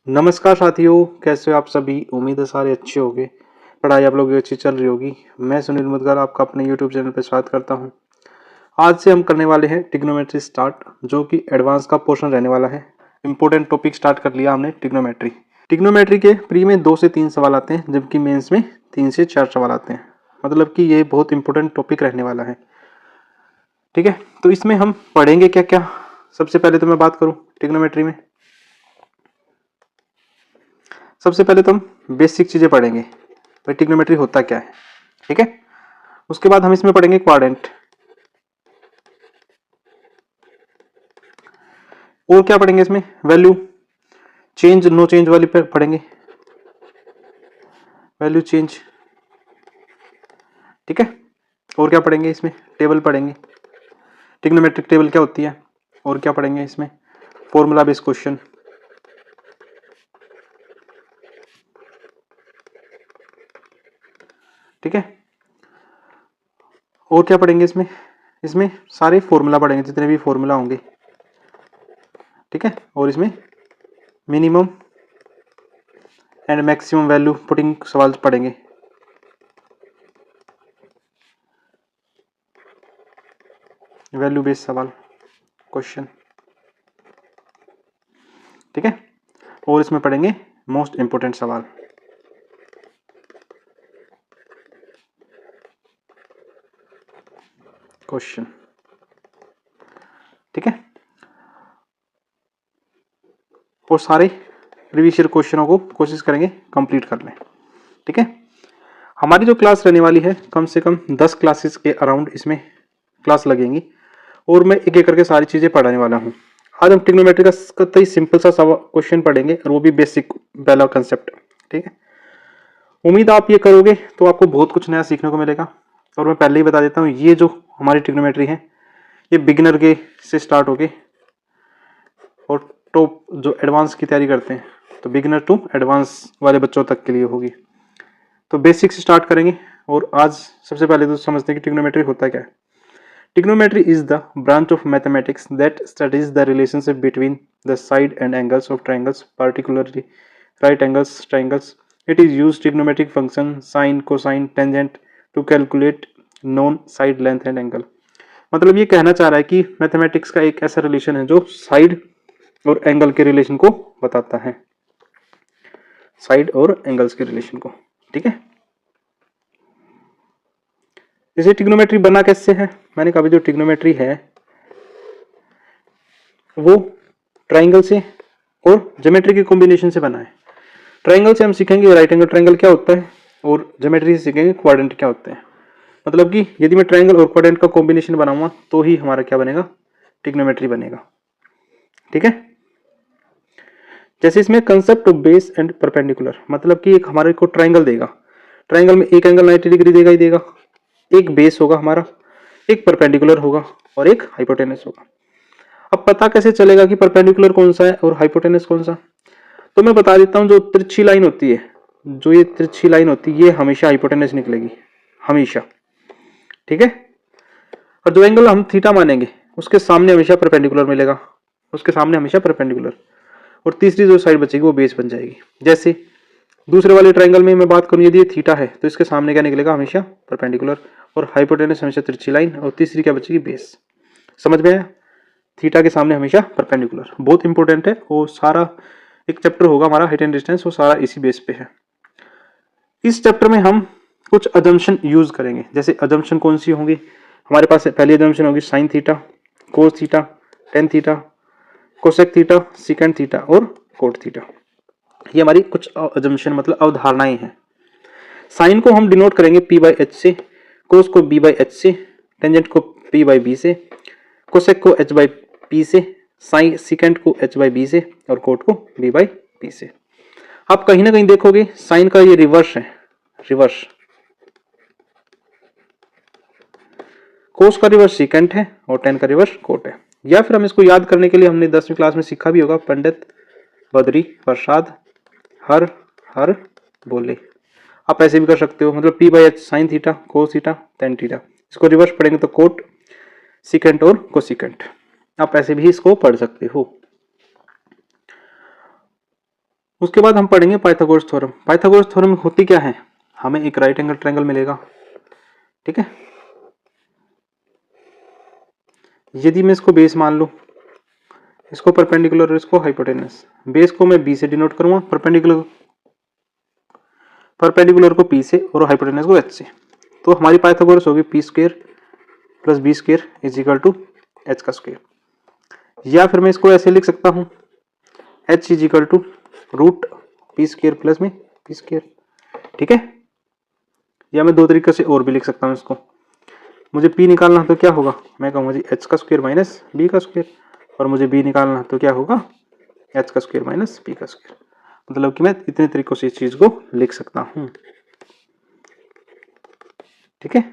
नमस्कार साथियों, कैसे हो आप सभी। उम्मीद है सारे अच्छे होंगे। पढ़ाई आप लोगों की अच्छी चल रही होगी। मैं सुनील मुदगल आपका अपने यूट्यूब चैनल पर स्वागत करता हूं। आज से हम करने वाले हैं ट्रिग्नोमेट्री स्टार्ट, जो कि एडवांस का पोर्शन रहने वाला है। इंपॉर्टेंट टॉपिक स्टार्ट कर लिया हमने ट्रिग्नोमेट्री। ट्रिग्नोमेट्री के प्री में 2 से 3 सवाल आते हैं, जबकि मेंस में 3 से 4 सवाल आते हैं। मतलब कि ये बहुत इंपॉर्टेंट टॉपिक रहने वाला है। ठीक है, तो इसमें हम पढ़ेंगे क्या क्या। सबसे पहले तो मैं बात करूं ट्रिग्नोमेट्री में, सबसे पहले तो हम बेसिक चीजें पढ़ेंगे, भाई ट्रिग्नोमेट्री होता क्या है। ठीक है, उसके बाद हम इसमें पढ़ेंगे क्वाड्रेंट, और क्या पढ़ेंगे इसमें, वैल्यू चेंज नो चेंज वाली पे पढ़ेंगे, वैल्यू चेंज। ठीक है, और क्या पढ़ेंगे इसमें, टेबल पढ़ेंगे, ट्रिग्नोमेट्रिक टेबल क्या होती है। और क्या पढ़ेंगे इसमें, फॉर्मूला बेस्ड क्वेश्चन। ठीक है, और क्या पढ़ेंगे इसमें, इसमें सारे फॉर्मूला पढ़ेंगे, जितने भी फॉर्मूला होंगे। ठीक है, और इसमें minimum and maximum value putting सवाल पढ़ेंगे। वैल्यू बेस्ड सवाल क्वेश्चन। ठीक है, और इसमें पढ़ेंगे मोस्ट इंपोर्टेंट सवाल। क्वेश्चन। ठीक है, और सारे प्रीवियस ईयर क्वेश्चनों को कोशिश करेंगे कंप्लीट कर लें। ठीक है, हमारी जो क्लास रहने वाली है, कम से कम 10 क्लासेस के अराउंड इसमें क्लास लगेंगी, और मैं एक एक करके सारी चीजें पढ़ाने वाला हूँ। आज हम ट्रिग्नोमेट्री का कतई सिंपल सा क्वेश्चन पढ़ेंगे, और वो भी बेसिक पहला कंसेप्ट। ठीक है, उम्मीद आप ये करोगे तो आपको बहुत कुछ नया सीखने को मिलेगा। और मैं पहले ही बता देता हूँ, ये जो हमारी ट्रिग्नोमेट्री है, ये बिगिनर के से स्टार्ट होके और टॉप जो एडवांस की तैयारी करते हैं, तो बिगिनर टू एडवांस वाले बच्चों तक के लिए होगी। तो बेसिक से स्टार्ट करेंगे, और आज सबसे पहले तो समझते हैं कि ट्रिग्नोमेट्री होता क्या है। Trigonometry is the branch of mathematics that studies the relationship between the side and angles of triangles, particularly right angles triangles. It is used trigonometric function sine cosine tangent to calculate known side length and angle. मतलब ये कहना चाह रहा है कि mathematics का एक ऐसा रिलेशन है जो साइड और एंगल के रिलेशन को बताता है, साइड और एंगल्स के रिलेशन को। ठीक है, जैसे ट्रिग्नोमेट्री बना कैसे है, मैंने कहा जो ट्रिग्नोमेट्री है वो ट्राइंगल से और ज्योमेट्री के कॉम्बिनेशन से बना है। ट्राइंगल से हम सीखेंगे राइट एंगल ट्राइंगल क्या होता है, और ज्योमेट्री से सीखेंगे क्वाड्रेंट क्या होते हैं। मतलब कि यदि मैं ट्राइंगल और क्वाड्रेंट का कॉम्बिनेशन बनाऊंगा तो ही हमारा क्या बनेगा, ट्रिग्नोमेट्री बनेगा। ठीक है, जैसे इसमें concept of base and perpendicular, मतलब कि एक हमारे को ट्राइंगल देगा, ट्राइंगल में एक एंगल 90 डिग्री देगा ही देगा, एक बेस होगा हमारा, एक परपेंडिकुलर होगा और एक हाइपोटेनस होगा। अब पता कैसे चलेगा कि परपेंडिकुलर कौन सा है और हाइपोटेनस कौन सा, तो मैं बता देता हूं, जो तिरछी लाइन होती है, जो ये तिरछी लाइन होती है, ये हमेशा हाइपोटेनस निकलेगी, हमेशा। ठीक है, और जो एंगल हम थीटा मानेंगे उसके सामने हमेशा परपेंडिकुलर मिलेगा, उसके सामने हमेशा परपेंडिकुलर, और तीसरी जो साइड बचेगी वो बेस बन जाएगी। जैसे दूसरे वाले ट्राइंगल में मैं बात करूं, यदि ये थीटा है तो इसके सामने क्या निकलेगा, हमेशा परपेंडिकुलर, और हाइपोटेनस हमेशा तिरछी लाइन, और तीसरी क्या बचेगी, बेस। समझ में आया, थीटा के सामने हमेशा परपेंडिकुलर, बहुत इंपॉर्टेंट है। वो सारा एक चैप्टर होगा हमारा हाइट एंड डिस्टेंस, वो सारा इसी बेस पे है। इस चैप्टर में हम कुछ अजम्पशन यूज करेंगे। जैसे अजम्पशन कौन सी होंगी, हमारे पास पहली अजम्पशन होगी sine theta, cos theta, tan theta, cosec theta, secant theta और कोट थीटा। ये हमारी कुछ अजम्पशन मतलब अवधारणाएं हैं। साइन को हम डिनोट करेंगे पी बाई एच से, कोस को बी बाई एच से, टेंजेंट को पी बाई बी से, कोसेक को एच बाई पी से, साइन सिकेंड को एच बाई बी से, और कोट को बी बाई पी से। आप कहीं ना कहीं देखोगे साइन का ये रिवर्स है, रिवर्स। कोस का रिवर्स सिकेंट है और टेन का रिवर्स कोट है। या फिर हम इसको याद करने के लिए हमने 10वीं क्लास में सीखा भी होगा, पंडित बद्री प्रसाद हर हर बोले। आप ऐसे भी कर सकते हो, मतलब P by h sine theta cos theta tan theta, इसको रिवर्स पढ़ेंगे तो कोट सिकेंट और कोसिकेंट। आप ऐसे भी इसको पढ़ सकते हो। उसके बाद हम पढ़ेंगे पाइथागोरस थ्योरम। पाइथागोरस थ्योरम होती क्या है, हमें एक राइट एंगल ट्रायंगल मिलेगा, ठीक है। यदि मैं इसको बेस मान लूं, इसको परपेंडिकुलर और इसको हाइपोटेनस, बेस को मैं बी से डिनोट करूंगा, परपेंडिकुलर को पी से और हाइपोटेनस को एच से। तो हमारी पाइथागोरस होगी P square plus B square is equal to H का स्क्वायर। या फिर मैं इसको ऐसे लिख सकता हूं, H is equal to root P square plus में पी स्क्वायर, ठीक है। या मैं दो तरीके से और भी लिख सकता हूं इसको, मुझे p निकालना है तो क्या होगा, मैं कहूँगा जी h का स्क्वायर माइनस b का स्क्वायर, और मुझे b निकालना है तो क्या होगा, h का स्क्वायर माइनस b का स्क्वायर। मतलब कि मैं इतने तरीकों से इस चीज को लिख सकता हूँ, ठीक है।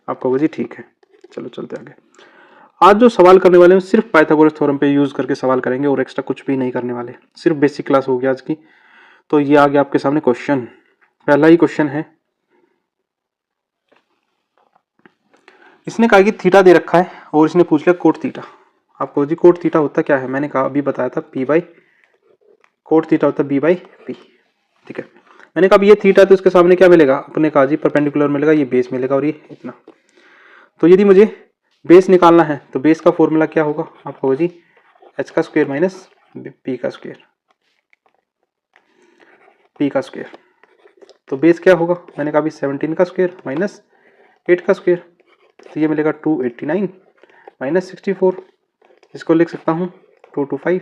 आपको होगा जी ठीक है। चलो चलते आगे। आज जो सवाल करने वाले हैं सिर्फ पाइथागोरस थ्योरम पे यूज करके सवाल करेंगे और एक्स्ट्रा कुछ भी नहीं करने वाले, सिर्फ बेसिक क्लास होगी आज की। तो ये आ गया आपके सामने क्वेश्चन। पहला ही क्वेश्चन है, इसने कहा कि थीटा दे रखा है और इसने पूछ लिया कोट थीटा। आपको जी कोट थीटा होता क्या है, मैंने कहा अभी बताया था पी बाई, कोट थीटा होता है बी बाई पी, ठीक है। मैंने कहा ये थीटा तो इसके सामने क्या मिलेगा, अपने कहा जी परपेंडिकुलर मिलेगा, ये बेस मिलेगा और ये इतना। तो यदि मुझे बेस निकालना है तो बेस का फॉर्मूला क्या होगा, आपको होगा जी एच का स्क्वायर माइनस पी का स्क्वायर, पी का स्क्वायर। तो बेस क्या होगा, मैंने कहा 17 का स्क्वायर माइनस 8 का स्क्वायर, तो ये मिलेगा 289 माइनस 64। इसको लिख सकता हूँ 225,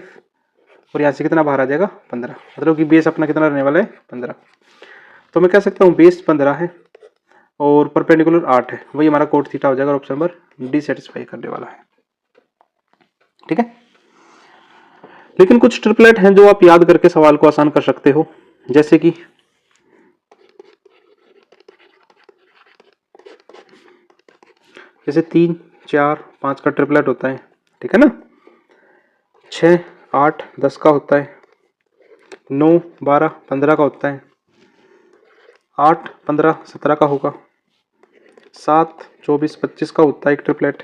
और यहाँ से कितना बाहर आ जाएगा 15। मतलब कि बेस अपना कितना रहने वाला है 15। तो मैं कह सकता हूँ बेस 15 है और परपेंडिकुलर 8 है, वही हमारा कोट थीटा हो जाएगा। ऑप्शन नंबर डी सेटिस्फाई करने वाला है, ठीक है। लेकिन कुछ ट्रिपलेट हैं जो आप याद करके सवाल को आसान कर सकते हो, जैसे कि जैसे 3 4 5 का ट्रिपलेट होता है, ठीक है ना। 6 8 10 का होता है, 9 12 15 का होता है, 8 15 17 का होगा, 7 24 25 का होता है एक ट्रिपलेट,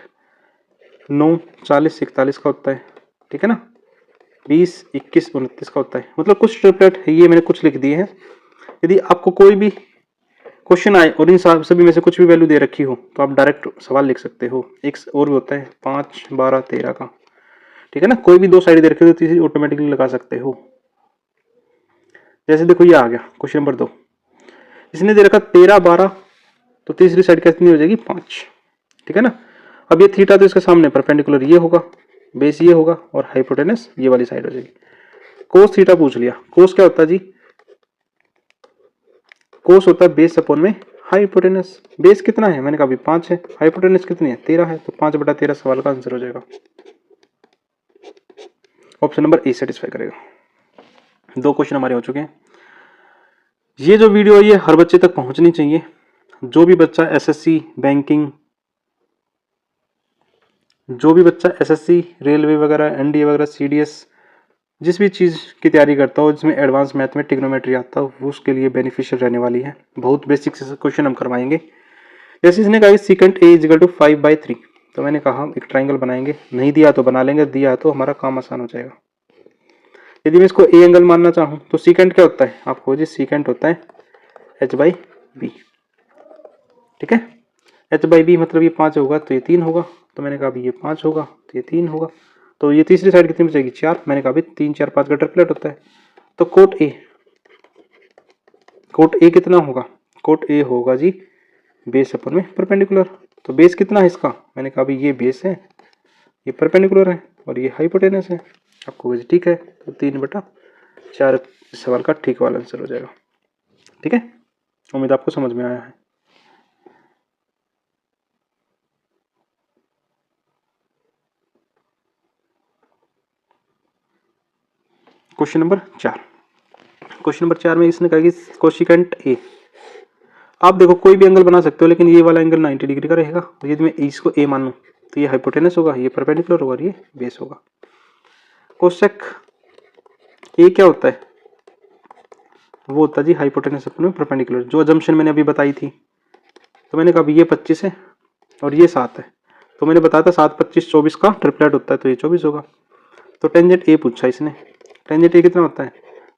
9 40 41 का होता है, ठीक है ना, 20 21 29 का होता है। मतलब कुछ ट्रिपलेट है, ये मैंने कुछ लिख दिए हैं। यदि आपको कोई भी क्वेश्चन आए और इन सभी में से कुछ भी वैल्यू दे रखी हो तो आप डायरेक्ट सवाल लिख सकते हो। एक और भी होता है 5 12 13 का, ठीक है ना। कोई भी दो साइड दे रखी हो तो तीसरी ऑटोमेटिकली लगा सकते हो। जैसे देखो ये आ गया क्वेश्चन नंबर 2, इसने दे रखा 13 12, तो तीसरी साइड कितनी हो जाएगी 5, ठीक है ना। अब ये थीटा तो इसके सामने परपेंडिकुलर ये होगा, बेस ये होगा और हाइपोटेनस ये वाली साइड हो जाएगी। कोस थीटा पूछ लिया, कोस क्या होता है जी, कोस होता है बेस अपॉन में हाइपोटेनस। बेस कितना है, मैंने कहा अभी 5 है, हाइपोटेनस कितनी है 13 है, तो 5/13 सवाल का आंसर हो जाएगा। ऑप्शन नंबर ए सेटिस्फाई करेगा। 2 क्वेश्चन हमारे हो चुके हैं। ये जो वीडियो है ये हर बच्चे तक पहुंचनी चाहिए। जो भी बच्चा एसएससी बैंकिंग, जो भी बच्चा एसएससी रेलवे वगैरह एनडीए वगैरह सीडीएस जिस भी चीज़ की तैयारी करता हो जिसमें एडवांस मैथ में ट्रिग्नोमेट्री आता हो, वो उसके लिए बेनिफिशियल रहने वाली है। बहुत बेसिक से क्वेश्चन हम करवाएंगे। जैसे इसने कहा सीकेंट ए इजिकल टू 5/3, तो मैंने कहा हम एक ट्राइंगल बनाएंगे, नहीं दिया तो बना लेंगे, दिया तो हमारा काम आसान हो जाएगा। यदि मैं इसको ए एंगल मानना चाहूँ तो सीकेंट क्या होता है, आपको जी सीकेंट होता है h/b, ठीक है। h/b मतलब ये 5 होगा तो ये 3 होगा, तो मैंने कहा अभी ये 5 होगा तो ये 3 होगा, तो ये तीसरी साइड कितनी बचेगी 4। मैंने कहा अभी 3 4 5 का ट्रिपलेट होता है। तो कोट ए कितना होगा, कोट ए होगा जी बेस अपन में परपेंडिकुलर। तो बेस कितना है इसका, मैंने कहा अभी ये बेस है, ये परपेंडिकुलर है और ये हाइपोटेनस है। आपको ठीक है, तो 3/4 सवाल का ठीक वाला आंसर हो जाएगा, ठीक है। उम्मीद आपको समझ में आया है। क्वेश्चन नंबर 4, क्वेश्चन नंबर 4 में इसने कहा कि कोशिकेंट ए, आप देखो कोई भी एंगल बना सकते हो लेकिन ये वाला एंगल 90 डिग्री का रहेगा। तो यदि मैं इसको ए मानूं तो ये हाइपोटेनस होगा, ये परपेंडिकुलर होगा और ये बेस होगा। कोसेक ए क्या होता है, वो होता है जी हाइपोटेनस अपने परपेंडिकुलर, जो अजम्पशन मैंने अभी बताई थी। तो मैंने कहा ये 25 है और ये 7 है, तो मैंने बताया था 7 25 24 का ट्रिपलेट होता है, तो ये 24 होगा। तो टेंजेंट ए पूछा इसने, टेंजेंट ए कितना होता है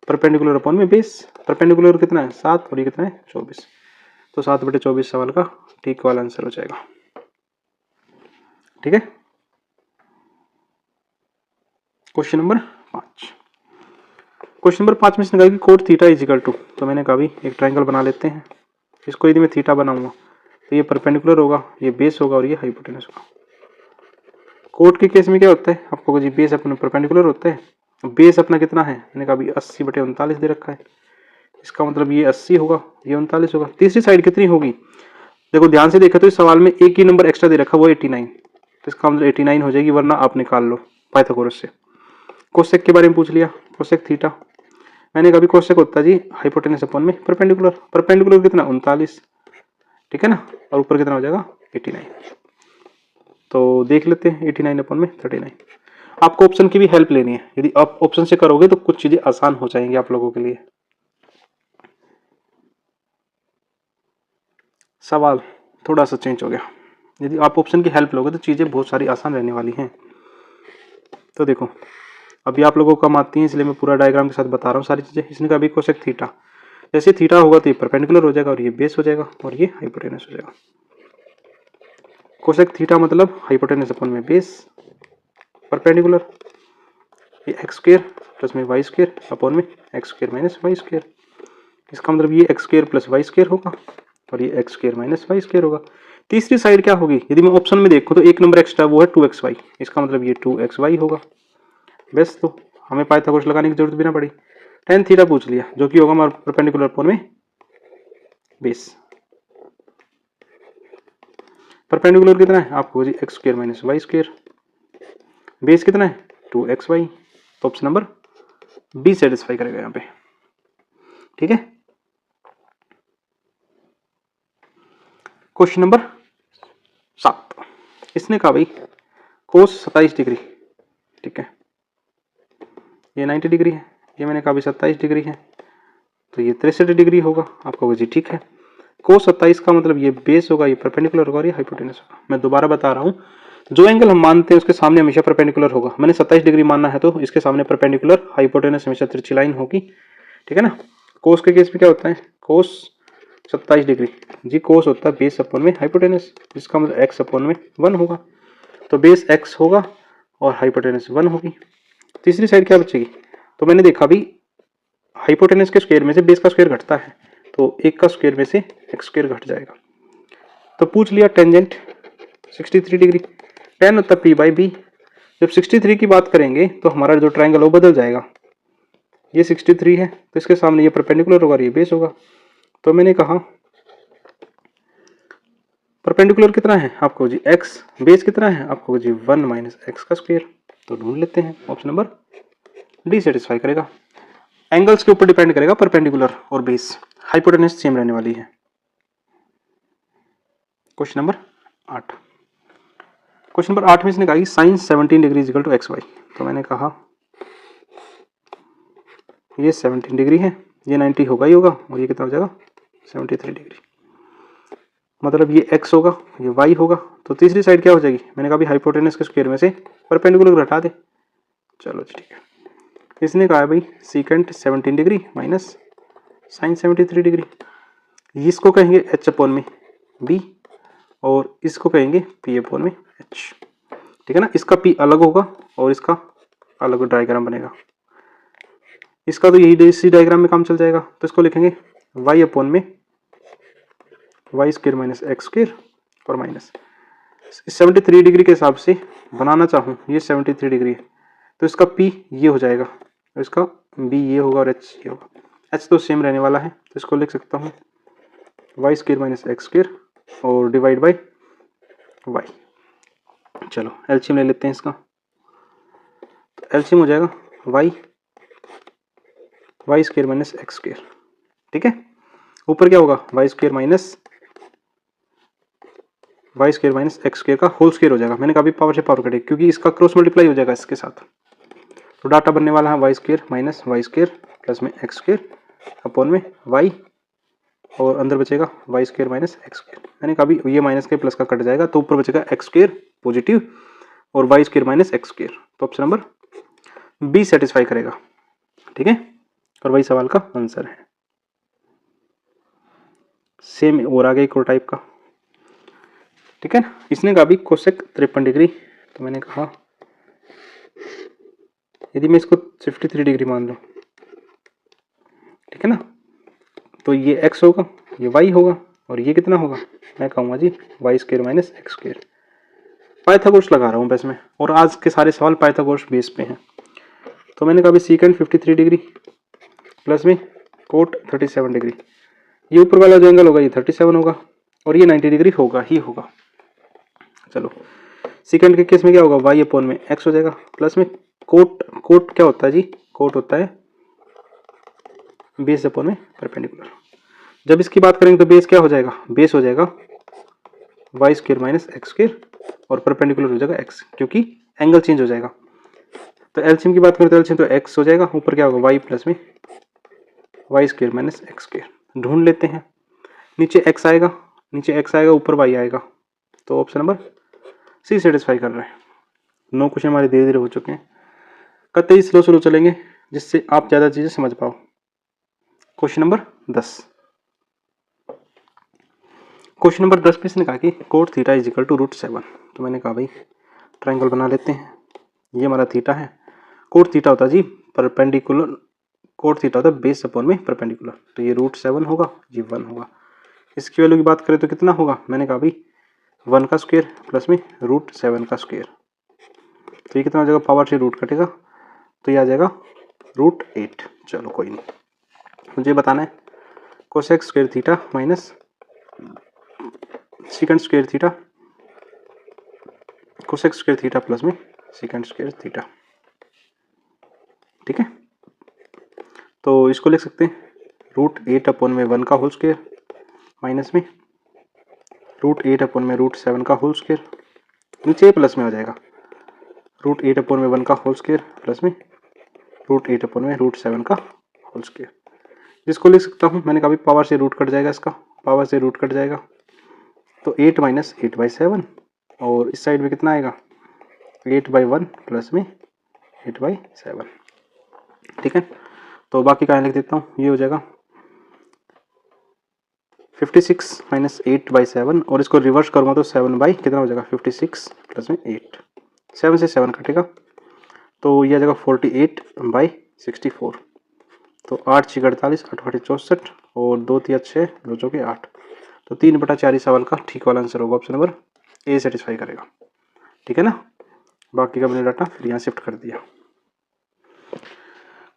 परपेंडिकुलर अपॉन में बेस। परपेंडिकुलर कितना है 7 और ये कितना है 24, तो 7/24 सवाल का ठीक वाला आंसर हो जाएगा। ठीक है। Question number 5। क्वेश्चन नंबर 5 में इसने कहा कि cot theta is equal to, तो मैंने कहा भी एक ट्रायंगल बना लेते हैं। इसको यदि मैं थीटा बनाऊंगा तो ये परपेंडिकुलर होगा, ये बेस होगा और ये हाइपोटेनस होगा। कोट के केस में क्या होता है आपको जी, बेस अपना परपेंडिकुलर होता है, बेस अपना कितना है मैंने कहा भी 80/39 दे रखा है, इसका मतलब ये 80 होगा, ये 39 होगा। तीसरी साइड कितनी होगी, देखो ध्यान से देखा तो इस सवाल में एक ही नंबर एक्स्ट्रा दे रखा वो 89, तो इसका मतलब 89 हो जाएगी, वरना आप निकाल लो पाइथागोरस से। कोसेक के बारे में पूछ लिया, कोसेक थीटा, मैंने कभी कोसेक होता जी हाइपोटेनस अपॉन में परपेंडिकुलर, परपेंडिकुलर कितना 39, ठीक है ना, और ऊपर कितना हो जाएगा 89। तो देख लेते हैं 89 अपॉन में 39। आपको ऑप्शन की भी हेल्प लेनी है, यदि आप ऑप्शन से करोगे तो कुछ चीजें आसान हो जाएंगी आप लोगों के लिए। सवाल थोड़ा सा चेंज हो गया, यदि आप ऑप्शन की हेल्प लोगे तो चीजें बहुत सारी आसान रहने वाली हैं। तो देखो अभी आप लोगों को कम आती है इसलिए मैं पूरा डायग्राम के साथ बता रहा हूँ सारी चीजें। इसने कहा अभी कोसेक थीटा, जैसे थीटा होगा तो ये परपेंडिकुलर हो जाएगा और ये बेस हो जाएगा और ये हाइपोटेनस हो जाएगा। कोसेक थीटा मतलब हाइपोटेनस अपॉन में बेस, परपेंडिकुलर, ये एक्स स्क्वायर प्लस में वाई स्क्वायर अपॉन में X square minus Y square, इसका मतलब ये X square plus Y square होगा और ये X square minus Y square होगा। तीसरी साइड क्या होगी, यदि मैं ऑप्शन में देखूं तो एक नंबर एक्स्ट्रा वो है 2xy, इसका मतलब ये 2xy होगा। बस तो हमें पाइथागोरस लगाने की जरूरत भी ना पड़ी। tan थीटा पूछ लिया जो कि होगा हमारा परपेंडिकुलर अपॉन में बेस। परपेंडिकुलर कितना है आपको जी X square minus Y square, base कितना है 2xy, तो ऑप्शन नंबर बी सेटिस्फाई करेगा यहाँ पे। ठीक है। क्वेश्चन नंबर 7, इसने कहा भाई कोस 27 डिग्री, ठीक है, ये 90 डिग्री है, ये मैंने कहा 27 डिग्री है, तो ये 63 डिग्री होगा। आपको जी ठीक है, कोस 27 का मतलब ये बेस होगा, ये परपेंडिकुलर होगा और ये हाइपोटेनस होगा। मैं दोबारा बता रहा हूँ, जो एंगल हम मानते हैं उसके सामने हमेशा परपेंडिकुलर होगा। मैंने 27 डिग्री मानना है तो इसके सामने परपेंडिकुलर हाइपोटेनस हमेशा तिरछी लाइन होगी। ठीक है ना। कोस के केस में क्या होता है, कोस 27 डिग्री जी कोस होता है बेस अपॉन में हाइपोटेनस, जिसका मतलब एक्स अपॉन में 1 होगा, तो बेस एक्स होगा और हाइपोटेनस 1 होगी। तीसरी साइड क्या बचेगी, तो मैंने देखा भी हाइपोटेनस के स्क्वायर में से बेस का स्क्वायर घटता है, तो एक का स्क्वायर में से एक्स स्क्वायर घट जाएगा। तो पूछ लिया टेंजेंट 63 डिग्री, टेन होता है पी बाई बी। जब 63 की बात करेंगे तो हमारा जो ट्रायंगल वो बदल जाएगा, ये 63 है तो इसके सामने ये परपेंडिकुलर होगा और ये बेस होगा। तो मैंने कहा परपेंडिकुलर कितना है आपको जी x, बेस कितना है आपको जी 1 माइनस एक्स का स्क्वायर। तो ढूंढ लेते हैं, ऑप्शन नंबर डी सेटिस्फाई करेगा। एंगल्स के ऊपर डिपेंड करेगा परपेंडिकुलर और बेस, हाइपोटेनस सेम रहने वाली है। क्वेश्चन नंबर 8, क्वेश्चन नंबर 8 में इसने कहा कि sine 17 degree equal to X Y, तो मैंने कहा ये 17 डिग्री है, ये 90 होगा ही होगा और ये कितना हो जाएगा 73 डिग्री, मतलब ये x होगा ये y होगा। तो तीसरी साइड क्या हो जाएगी, मैंने कहा भी हाइपोटेनस के स्क्वायर में से परपेंडिकुलर घटा दे। चलो जी ठीक है, इसने कहा भाई secant 17 degree minus sine 73 degree, इसको कहेंगे h अपॉन में b और इसको कहेंगे p अपॉन में h। ठीक है ना, इसका p अलग होगा और इसका अलग डायग्राम बनेगा, इसका तो यही इसी डायग्राम में काम चल जाएगा। तो इसको लिखेंगे y अपॉन में Y square minus X square और माइनस 73 डिग्री के हिसाब से बनाना चाहूँ, ये 73 डिग्री है तो इसका P ये हो जाएगा और इसका B ये होगा और H ये होगा। H तो सेम रहने वाला है तो इसको लिख सकता हूँ Y square minus X square और डिवाइड बाई वाई। चलो एलसीएम ले लेते हैं इसका, तो एलसीएम हो जाएगा Y square minus X square. ठीक है, ऊपर क्या होगा Y square minus X square का होल स्क्वायर हो जाएगा। मैंने कहा पावर से पावर कटे क्योंकि इसका क्रॉस मल्टीप्लाई हो जाएगा इसके साथ, तो डाटा बनने वाला है Y square minus Y square plus में एक्स स्क्वायर अपॉन में वाई और अंदर बचेगा Y square minus X square. मैंने कहा भी ये माइनस के प्लस का कट जाएगा तो ऊपर बचेगा एक्स स्क्वायर पॉजिटिव और Y square minus X square. तो ऑप्शन नंबर बी सेटिस्फाई करेगा। ठीक है, और वही सवाल का आंसर है। सेम और आगे एक और टाइप का, ठीक है ना। इसने कहा भी कोसेक 53 डिग्री, तो मैंने कहा यदि मैं इसको 53 डिग्री मान लूँ, ठीक है ना, तो ये x होगा, ये y होगा, और ये कितना होगा, मैं कहूँगा जी y² माइनस x²। पाइथागोरस लगा रहा हूँ बस मैं, और आज के सारे सवाल पाइथागोरस बेस पे हैं। तो मैंने कहा भी सीकेंड 53 डिग्री प्लस में कोट 37 डिग्री, ये ऊपर वाला जो एंगल होगा ये 37 होगा, और ये 90 डिग्री होगा ही होगा। चलो सेकंड के केस में क्या होगा, y अपॉन में x हो जाएगा, प्लस में कोट क्या होता है जी, कोट होता है बेस अपॉन में परपेंडिकुलर। जब इसकी बात करेंगे तो बेस क्या हो जाएगा, बेस हो जाएगा y² माइनस x², और परपेंडिकुलर हो जाएगा x, क्योंकि एंगल चेंज हो जाएगा। तो एलसीएम की बात करें तो एलसीएम तो x हो जाएगा, ऊपर क्या होगा y प्लस में y² माइनस x²। ढूंढ लेते हैं, नीचे x आएगा, ऊपर y आएगा, तो ऑप्शन नंबर सी सेटिस्फाई कर रहा है। 9 क्वेश्चन हमारे धीरे धीरे हो चुके हैं, कतई स्लो चलेंगे जिससे आप ज़्यादा चीज़ें समझ पाओ। क्वेश्चन नंबर 10, क्वेश्चन नंबर 10 पे इसने कहा कि cot theta is equal to √7। तो मैंने कहा भाई ट्राइंगल बना लेते हैं, ये हमारा थीटा है, कोट थीटा होता है जी परपेंडिकुलर, कोट थीटा होता है बेस अपॉन में परपेंडिकुलर, तो ये √7 होगा, ये 1 होगा। इसकी वैल्यू की बात करें तो कितना होगा, मैंने कहा भाई 1 का स्क्वायर प्लस में √7 का स्क्वायर, तो ये कितना हो जाएगा, पावर से रूट कटेगा तो ये आ जाएगा √8। चलो कोई नहीं, मुझे बताना है cosec square theta minus second square theta, cosec square theta plus में सेकंड स्क्वायर थीटा, ठीक है। तो इसको लिख सकते हैं √8 अपॉन में 1 का होल स्क्वायर माइनस में √8 अपॉन में √7 का होल स्क्वायर, नीचे प्लस में हो जाएगा √8 अपॉन में 1 का होल स्क्वायर प्लस में √8 अपॉन में √7 का होल स्क्वायर। जिसको लिख सकता हूँ, मैंने कहा पावर से रूट कट जाएगा, इसका पावर से रूट कट जाएगा, तो 8 माइनस 8/7, और इस साइड में कितना आएगा 8/1 प्लस में 8/7, ठीक है। तो बाकी का लिख देता हूँ, ये हो जाएगा 56 माइनस 8/7, और इसको रिवर्स करूँगा तो 7 कितना हो जाएगा 56 प्लस में 8, 7 से 7 कटेगा तो ये आ जाएगा 48/64, तो 8×6 48, 8×8 64, और 2 3 6 2 4 8, तो 3/4 सवाल का ठीक वाला आंसर होगा ऑप्शन नंबर ए सेटिस्फाई करेगा, ठीक है ना। बाकी का मैंने डाटा फिर यहाँ शिफ्ट कर दिया।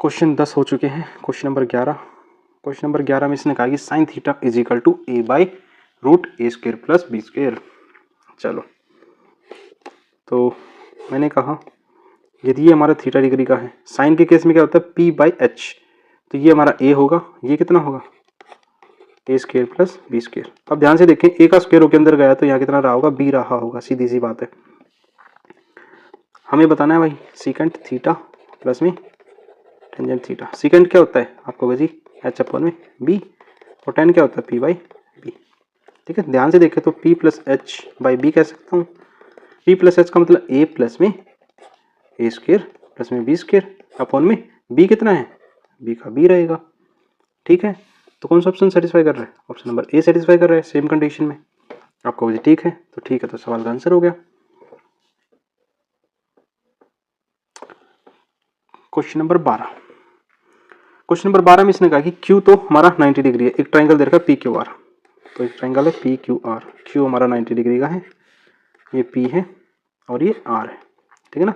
क्वेश्चन 10 हो चुके हैं, क्वेश्चन नंबर 11, क्वेश्चन नंबर 11 में इसने कहा कि sine theta is equal to a/√a² plus b²। चलो तो मैंने कहा यदि ये हमारा थीटा डिग्री का है, साइन के केस में क्या होता है p/h, तो ये हमारा a होगा, ये कितना होगा a² प्लस b²। अब ध्यान से देखें, a का स्क्वायर होकर अंदर गया तो यहाँ कितना रहा होगा, b रहा होगा, सीधी सी बात है। हमें बताना है भाई सीकेंट थीटा प्लस में टेंजेंट थीटा। सीकेंट क्या होता है आपको जी h अपॉन में b, और टेन क्या होता है p/b, ठीक है। ध्यान से देखें तो p प्लस h/b कह सकता हूँ, p प्लस h का मतलब a प्लस में a² प्लस में b² अपॉन में b कितना है, b का b रहेगा, ठीक है। तो कौन सा ऑप्शन सेटिस्फाई कर रहा है, ऑप्शन नंबर ए सेटिस्फाई कर रहा है सेम कंडीशन में। आपको मुझे ठीक है, तो ठीक है, तो सवाल का आंसर हो गया। क्वेश्चन नंबर 12, क्वेश्चन नंबर 12 में इसने कहा कि क्यू तो हमारा 90 डिग्री है, एक ट्राइंगल दे रखा है PQR, तो एक ट्राइंगल है PQR, क्यू हमारा 90 डिग्री का है, ये P है और ये R है, ठीक है ना।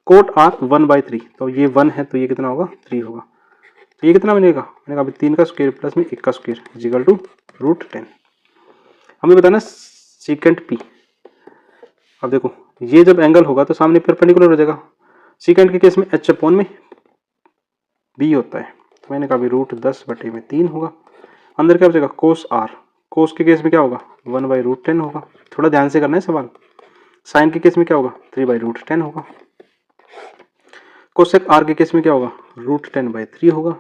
कोट R 1/3, तो ये 1 है तो ये कितना होगा 3 होगा, तो ये कितना बनेगा, मैंने कहा 3 का स्क्वायर प्लस में 1 का स्क्वायर इज इक्वल टू √10। हमें बताना सीकेंट P। अब देखो ये जब एंगल होगा तो सामने परपेंडिकुलर हो जाएगा, सीकेंट के केस में h अपॉन में b होता है, तो मैंने कहा √10/3 होगा, अंदर क्या बचेगा कोस r, कोस के केस में क्या होगा 1/√10 होगा, थोड़ा ध्यान से करना है सवाल। साइन के केस में क्या होगा 3/√10 होगा, कोसेक r के केस में क्या होगा √10/3 होगा,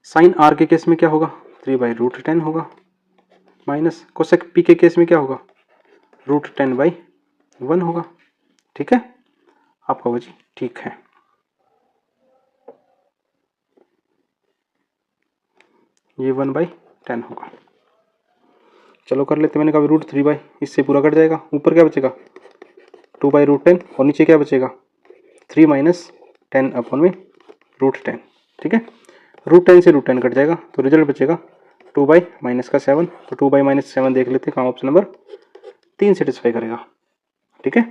साइन r के केस में क्या होगा 3/√10 होगा, माइनस कोसेक p के केस में क्या होगा √10/1 होगा, ठीक है। आपका वो जी ठीक है। ये 1/10 होगा। चलो कर लेते, मैंने कहा √3 इससे पूरा कट जाएगा, ऊपर क्या बचेगा 2/√10 और नीचे क्या बचेगा 3 - 10/√10। ठीक है, √10 से √10 कट जाएगा तो रिजल्ट बचेगा 2/-7। तो 2/-7 देख लेते हैं कहाँ ऑप्शन नंबर 3 सेटिस्फाई करेगा। ठीक है,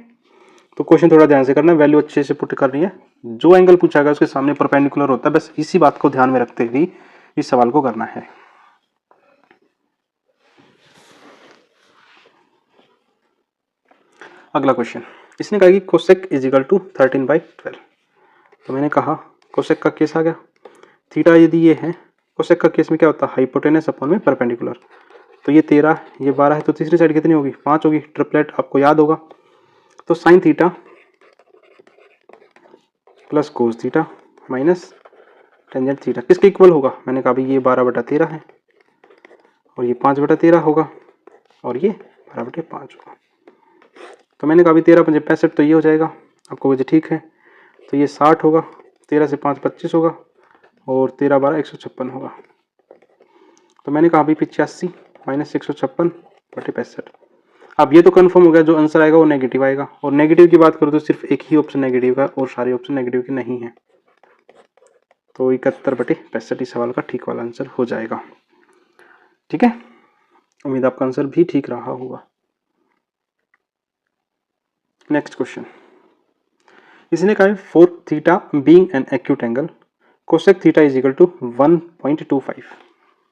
तो क्वेश्चन थोड़ा ध्यान से करना, वैल्यू अच्छे से पुट करनी है, जो एंगल पूछा गया उसके सामने परपेंडिकुलर होता है, बस इसी बात को ध्यान में रखते हुए इस सवाल को करना है। अगला क्वेश्चन, इसने कहा कि कोसेक = 13/12। तो मैंने कहा कोसेक का केस आ गया, थीटा यदि ये है, कोसेक का केस में क्या होता है हाइपोटेनस अपॉन में परपेंडिकुलर। तो ये 13 ये 12 है, तो तीसरी साइड कितनी होगी 5 होगी, ट्रिपलेट आपको याद होगा। तो sign theta plus cos theta minus tangent theta किसके इक्वल होगा, मैंने कहा भाई ये 12/13 है और ये 5/13 होगा और ये 12/5 होगा। तो मैंने कहा 13×5 = 65, तो ये हो जाएगा, आपको वजह ठीक है, तो ये 60 होगा, 13 से 5 25 होगा और 13×12 156 होगा। तो मैंने कहा भाई 85 - 156/65। अब ये तो कंफर्म हो गया, जो आंसर आएगा वो नेगेटिव आएगा, और नेगेटिव की बात करूँ तो सिर्फ एक ही ऑप्शन नेगेटिव का और सारे ऑप्शन नेगेटिव के नहीं है। तो 71/65 इस सवाल का ठीक वाला आंसर हो जाएगा। ठीक है, उम्मीद आपका आंसर भी ठीक रहा होगा। नेक्स्ट क्वेश्चन, इसने कहा four theta being an acute angle cosec theta = 1.25।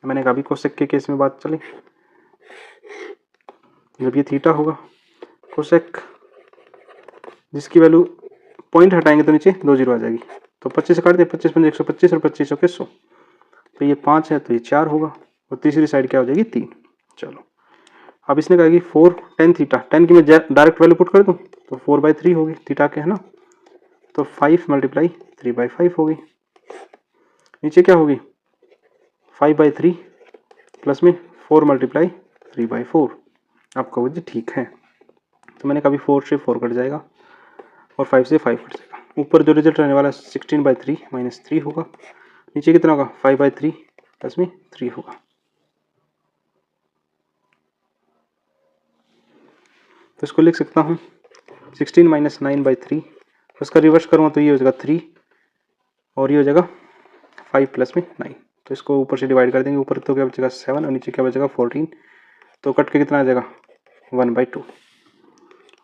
मैंने कहा भी कोसेक के केस में बात चले, जब ये थीटा होगा कोसेक जिसकी वैल्यू पॉइंट हटाएंगे तो नीचे 2 0 आ जाएगी, तो 25 से काट दे, 25 × 5 = 125 और 25 × 100, तो ये 5 है तो ये 4 होगा और तीसरी साइड क्या हो जाएगी 3। चलो अब इसने कहा कि 4 tan थीटा, tan की मैं डायरेक्ट वैल्यू पुट कर दूं तो 4/3 होगी थीटा के, है ना, तो 5 × 3/5 होगी, नीचे क्या होगी 5/3 प्लस में 4 × 3/4। आपका वजह ठीक है, तो मैंने कहा 4 से 4 कट जाएगा और 5 से 5 कट जाएगा, ऊपर जो रिजल्ट रहने वाला है 16/3 - 3 होगा, नीचे कितना होगा 5/3 प्लस में 3 होगा। तो इसको लिख सकता हूँ 16 - 9/3, उसका रिवर्स करूँगा तो ये हो जाएगा 3 और ये हो जाएगा 5 प्लस में 9, तो इसको ऊपर से डिवाइड कर देंगे, ऊपर तो क्या बचेगा 7 और नीचे क्या बचेगा 14, तो कट के कितना आ जाएगा 1/2।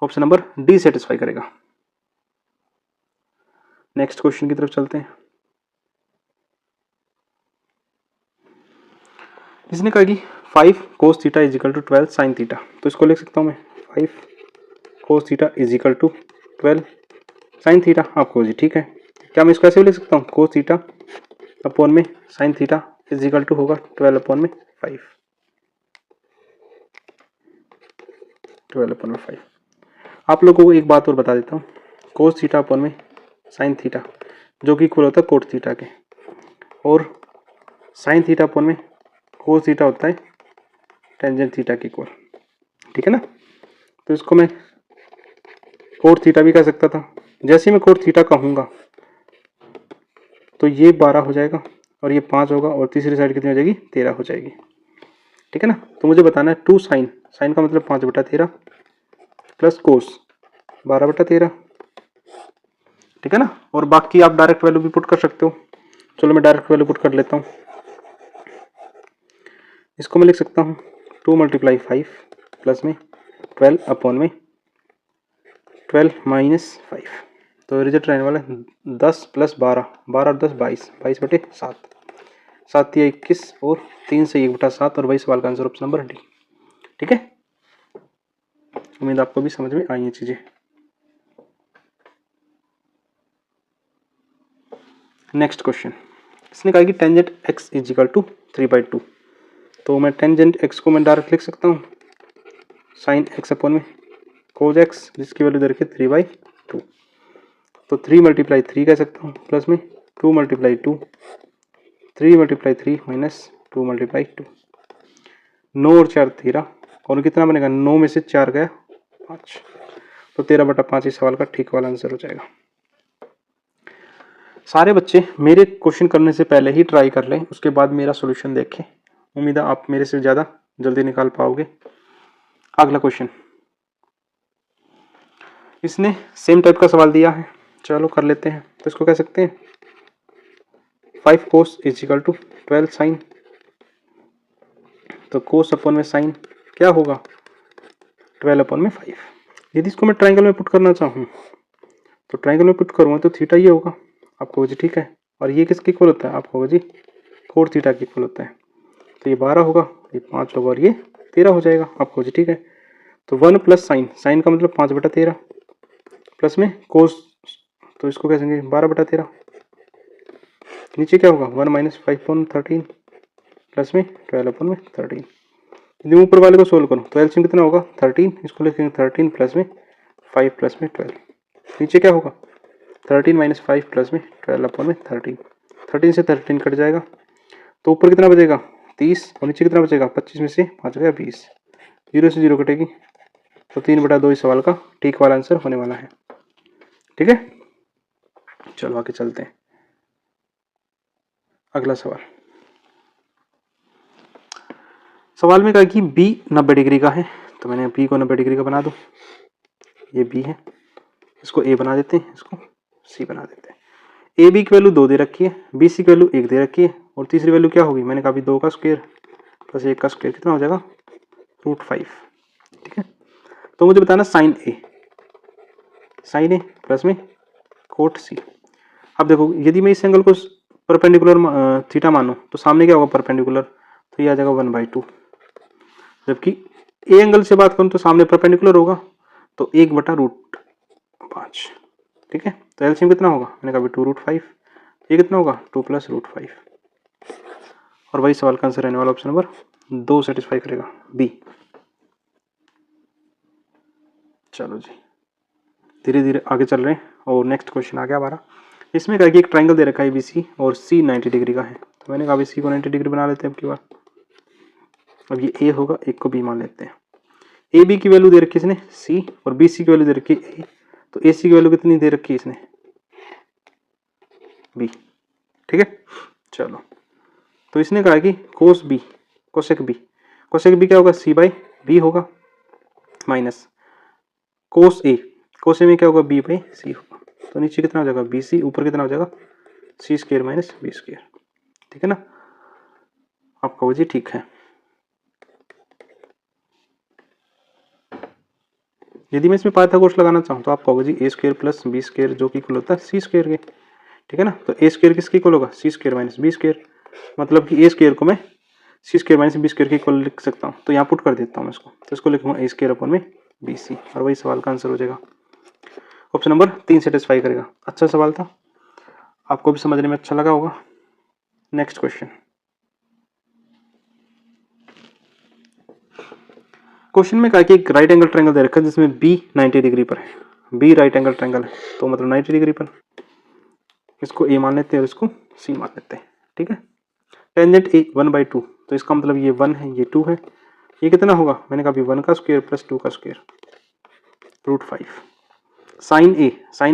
ऑप्शन नंबर डी सेटिस्फाई करेगा। नेक्स्ट क्वेश्चन की तरफ चलते हैं। इसने कहा कि 5 cos थीटा = 12 sin थीटा, तो इसको लिख सकता हूँ मैं 5 cos थीटा = 12 sin थीटा। आपको जी ठीक है, क्या मैं इसको ऐसे भी लिख सकता हूँ cos थीटा अपॉन में sin थीटा = होगा 12/5, 12/5। आप लोगों को एक बात और बता देता हूँ, cos थीटा अपॉन में sin थीटा जो कि इक्वल होता है cot थीटा के, और sin थीटा अपॉन में cos थीटा होता है टेंजेंट थीटा के इक्वल। ठीक है ना, तो इसको मैं cot थीटा भी कह सकता था, जैसे ही मैं cot थीटा कहूँगा तो ये 12 हो जाएगा और ये 5 होगा और तीसरी साइड कितनी हो जाएगी 13 हो जाएगी। ठीक है ना, तो मुझे बताना है 2 sin, साइन का मतलब 5/13 प्लस कोस 12/13। ठीक है ना, और बाकी आप डायरेक्ट वैल्यू भी पुट कर सकते हो। चलो मैं डायरेक्ट वैल्यू पुट कर लेता हूँ, इसको मैं लिख सकता हूँ 2 × 5 प्लस में 12 अपॉन में 12 - 5, तो रिजल्ट रहने वाला है 10 + 12, 12 और 10 22, 22/7, 7 या 21 और 3 से 1/7, और वही सवाल का आंसर ऑप्शन नंबर डी। ठीक है, उम्मीद आपको भी समझ में आई ये चीजें। नेक्स्ट क्वेश्चन, इसने कहा कि टेंजेंट x = 3/2, तो मैं टेंजेंट x को मैं डायरेक्ट लिख सकता हूँ sin x अपॉन में cos x जिसकी वैल्यू दे रखी है 3/2, तो 3 × 3 कह सकता हूँ प्लस में 2 × 2, 3 × 3 माइनस 2 × 2, 9 और 4 13, और कितना बनेगा 9 में से 4 गया 5, तो 13/5 इस सवाल का ठीक वाला आंसर हो जाएगा। सारे बच्चे मेरे क्वेश्चन करने से पहले ही ट्राई कर लें, उसके बाद मेरा सॉल्यूशन देखें, उम्मीद है आप मेरे से ज़्यादा जल्दी निकाल पाओगे। अगला क्वेश्चन, इसने सेम टाइप का सवाल दिया है, चलो कर लेते हैं। तो इसको कह सकते हैं 5 cos is equal to 12 sine. तो cos अपन में साइन क्या होगा 12 अपन में 5। यदि इसको मैं ट्राइंगल में पुट करना चाहूँ तो ट्राइंगल में पुट करूँगा तो थीटा ये होगा, आपको जी ठीक है। और ये किसके इक्वल होता है, आपको जी कोण थीटा के इक्वल होता है। तो ये 12 होगा, ये 5 होगा और ये 13 हो जाएगा, आपको जी ठीक है। तो 1 प्लस साइन, साइन का मतलब 5/13 प्लस में कोस, तो इसको कह देंगे 12/13। नीचे क्या होगा 1 माइनस 5/13 प्लस में 12/13। यदि ऊपर वाले को सोल्व करूँ तो एलसीएम कितना होगा 13, इसको लिखेंगे 13 प्लस में 5 प्लस में 12। नीचे क्या होगा 13 माइनस 5 प्लस में 12/13। 13 से 13 कट जाएगा तो ऊपर कितना बचेगा 30 और नीचे कितना बचेगा 25 में से 5 गया 20। 0 से 0 कटेगी तो 3/2 इस सवाल का ठीक वाला आंसर होने वाला है। ठीक है, चलो आगे चलते हैं। अगला सवाल, सवाल में कहा कि बी 90 डिग्री का है, तो मैंने बी को 90 डिग्री का बना दूं। ये बी है, इसको ए बना देते हैं, इसको सी बना देते हैं। ए बी की वैल्यू 2 दे रखी है, बी सी की वैल्यू 1 दे रखी है और तीसरी वैल्यू क्या होगी, मैंने कहा 2 का स्क्वायर प्लस 1 का स्क्वायर कितना हो जाएगा √5। ठीक है, तो मुझे बताना साइन ए प्लस में कोट सी। अब देखो यदि मैं इस एंगल को परपेंडिकुलर थीटा मानूं तो सामने क्या होगा परपेंडिकुलर, तो ये आ जाएगा 1/2। जबकि ए एंगल से बात करूं तो सामने परपेंडिकुलर होगा तो 1/√5। ठीक है, तो एलसीएम कितना होगा, मैंने कहा 2√5, ये कितना होगा 2 + √5। और वही सवाल का आंसर रहने वाला ऑप्शन नंबर 2 सेटिस्फाई करेगा, बी। चलो जी धीरे धीरे आगे चल रहे हैं और नेक्स्ट क्वेश्चन आ गया हमारा। इसमें कहा कि एक ट्राइंगल दे रखा है बीसी और सी 90 डिग्री का है, तो मैंने कहा सी को 90 डिग्री बना लेते हैं अब की बार। अब ये ए होगा, एक को बी मान लेते हैं। ए बी की वैल्यू दे रखी है इसने सी और बी सी की वैल्यू दे रखी है ए, तो ए सी की वैल्यू कितनी दे रखी है इसने बी। ठीक है, चलो तो इसने कहा कि कोस बी कोसेक बी क्या होगा c/b होगा माइनस कोस ए में क्या होगा b/c होगा। तो नीचे कितना हो जाएगा bc, ऊपर कितना हो जाएगा c² माइनस b²। ठीक है ना, आप कहो जी ठीक है। यदि मैं इसमें पाइथागोरस लगाना चाहूँ तो आप कहोगे जी a² प्लस b² जो कि इक्वल होता है c² के। ठीक है ना, तो a² किसके इक्वल होगा c² माइनस b², मतलब कि a² को मैं c² माइनस b² के इक्वल लिख सकता हूँ। तो यहाँ पुट कर देता हूँ इसको, तो इसको लिखूंगा a² अपन में bc और वही सवाल का आंसर हो जाएगा। ऑप्शन नंबर 3 सेटिस्फाई करेगा। अच्छा सवाल था, आपको भी समझने में अच्छा लगा होगा। नेक्स्ट क्वेश्चन, क्वेश्चन में कहा कि एक राइट एंगल ट्रायंगल दे रखा है जिसमें बी 90 डिग्री पर है, बी राइट एंगल ट्रायंगल है तो मतलब 90 डिग्री पर। इसको ए मान लेते हैं और इसको सी मान लेते हैं। ठीक है, टेंजेंट ए 1/2, तो इसका मतलब ये 1 है ये 2 है, ये कितना होगा मैंने कहा 1 का स्क्वायर प्लस 2 का स्क्वायर √5। साइन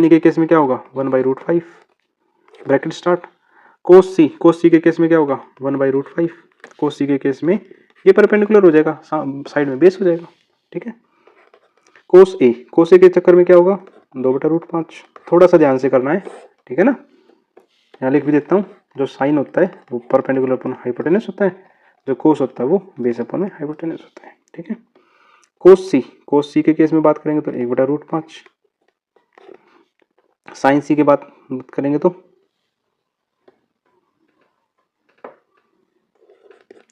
ए के केस में क्या होगा 1/√5 ब्रैकेट स्टार्ट। कोस सी के केस में क्या होगा 1/√5। कोस सी के केस में ये परपेंडिकुलर हो जाएगा, साइड में बेस हो जाएगा। ठीक है, कोस ए के चक्कर में क्या होगा 2/√5। थोड़ा सा ध्यान से करना है, ठीक है ना। यहाँ लिख भी देता हूँ, जो साइन होता है वो परपेंडिकुलर अपन हाइपोटेनस होता है, जो कोस होता है वो बेस अपन में हाइपोटेनस होता है। ठीक है, कोस सी के केस में बात करेंगे तो 1/√5, साइन सी की बात करेंगे तो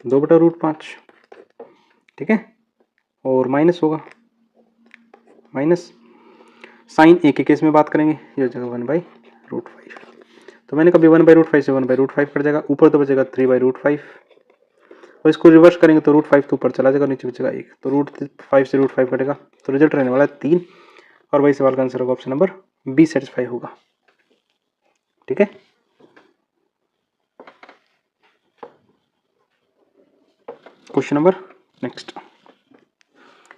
2/√5। ठीक है, और माइनस होगा माइनस साइन ए के केस में बात करेंगे ये हो जाएगा 1/√5। तो मैंने कभी 1/√5 से 1/√5 कट जाएगा, ऊपर तो बचेगा 3/√5 और इसको रिवर्स करेंगे तो √5 तो ऊपर चला जाएगा, नीचे बचेगा 1, तो √5 से √5 कटेगा तो रिजल्ट रहने वाला है 3 और वही सवाल का आंसर होगा ऑप्शन नंबर बी सेटिस्फाई होगा। ठीक है, क्वेश्चन नंबर नेक्स्ट,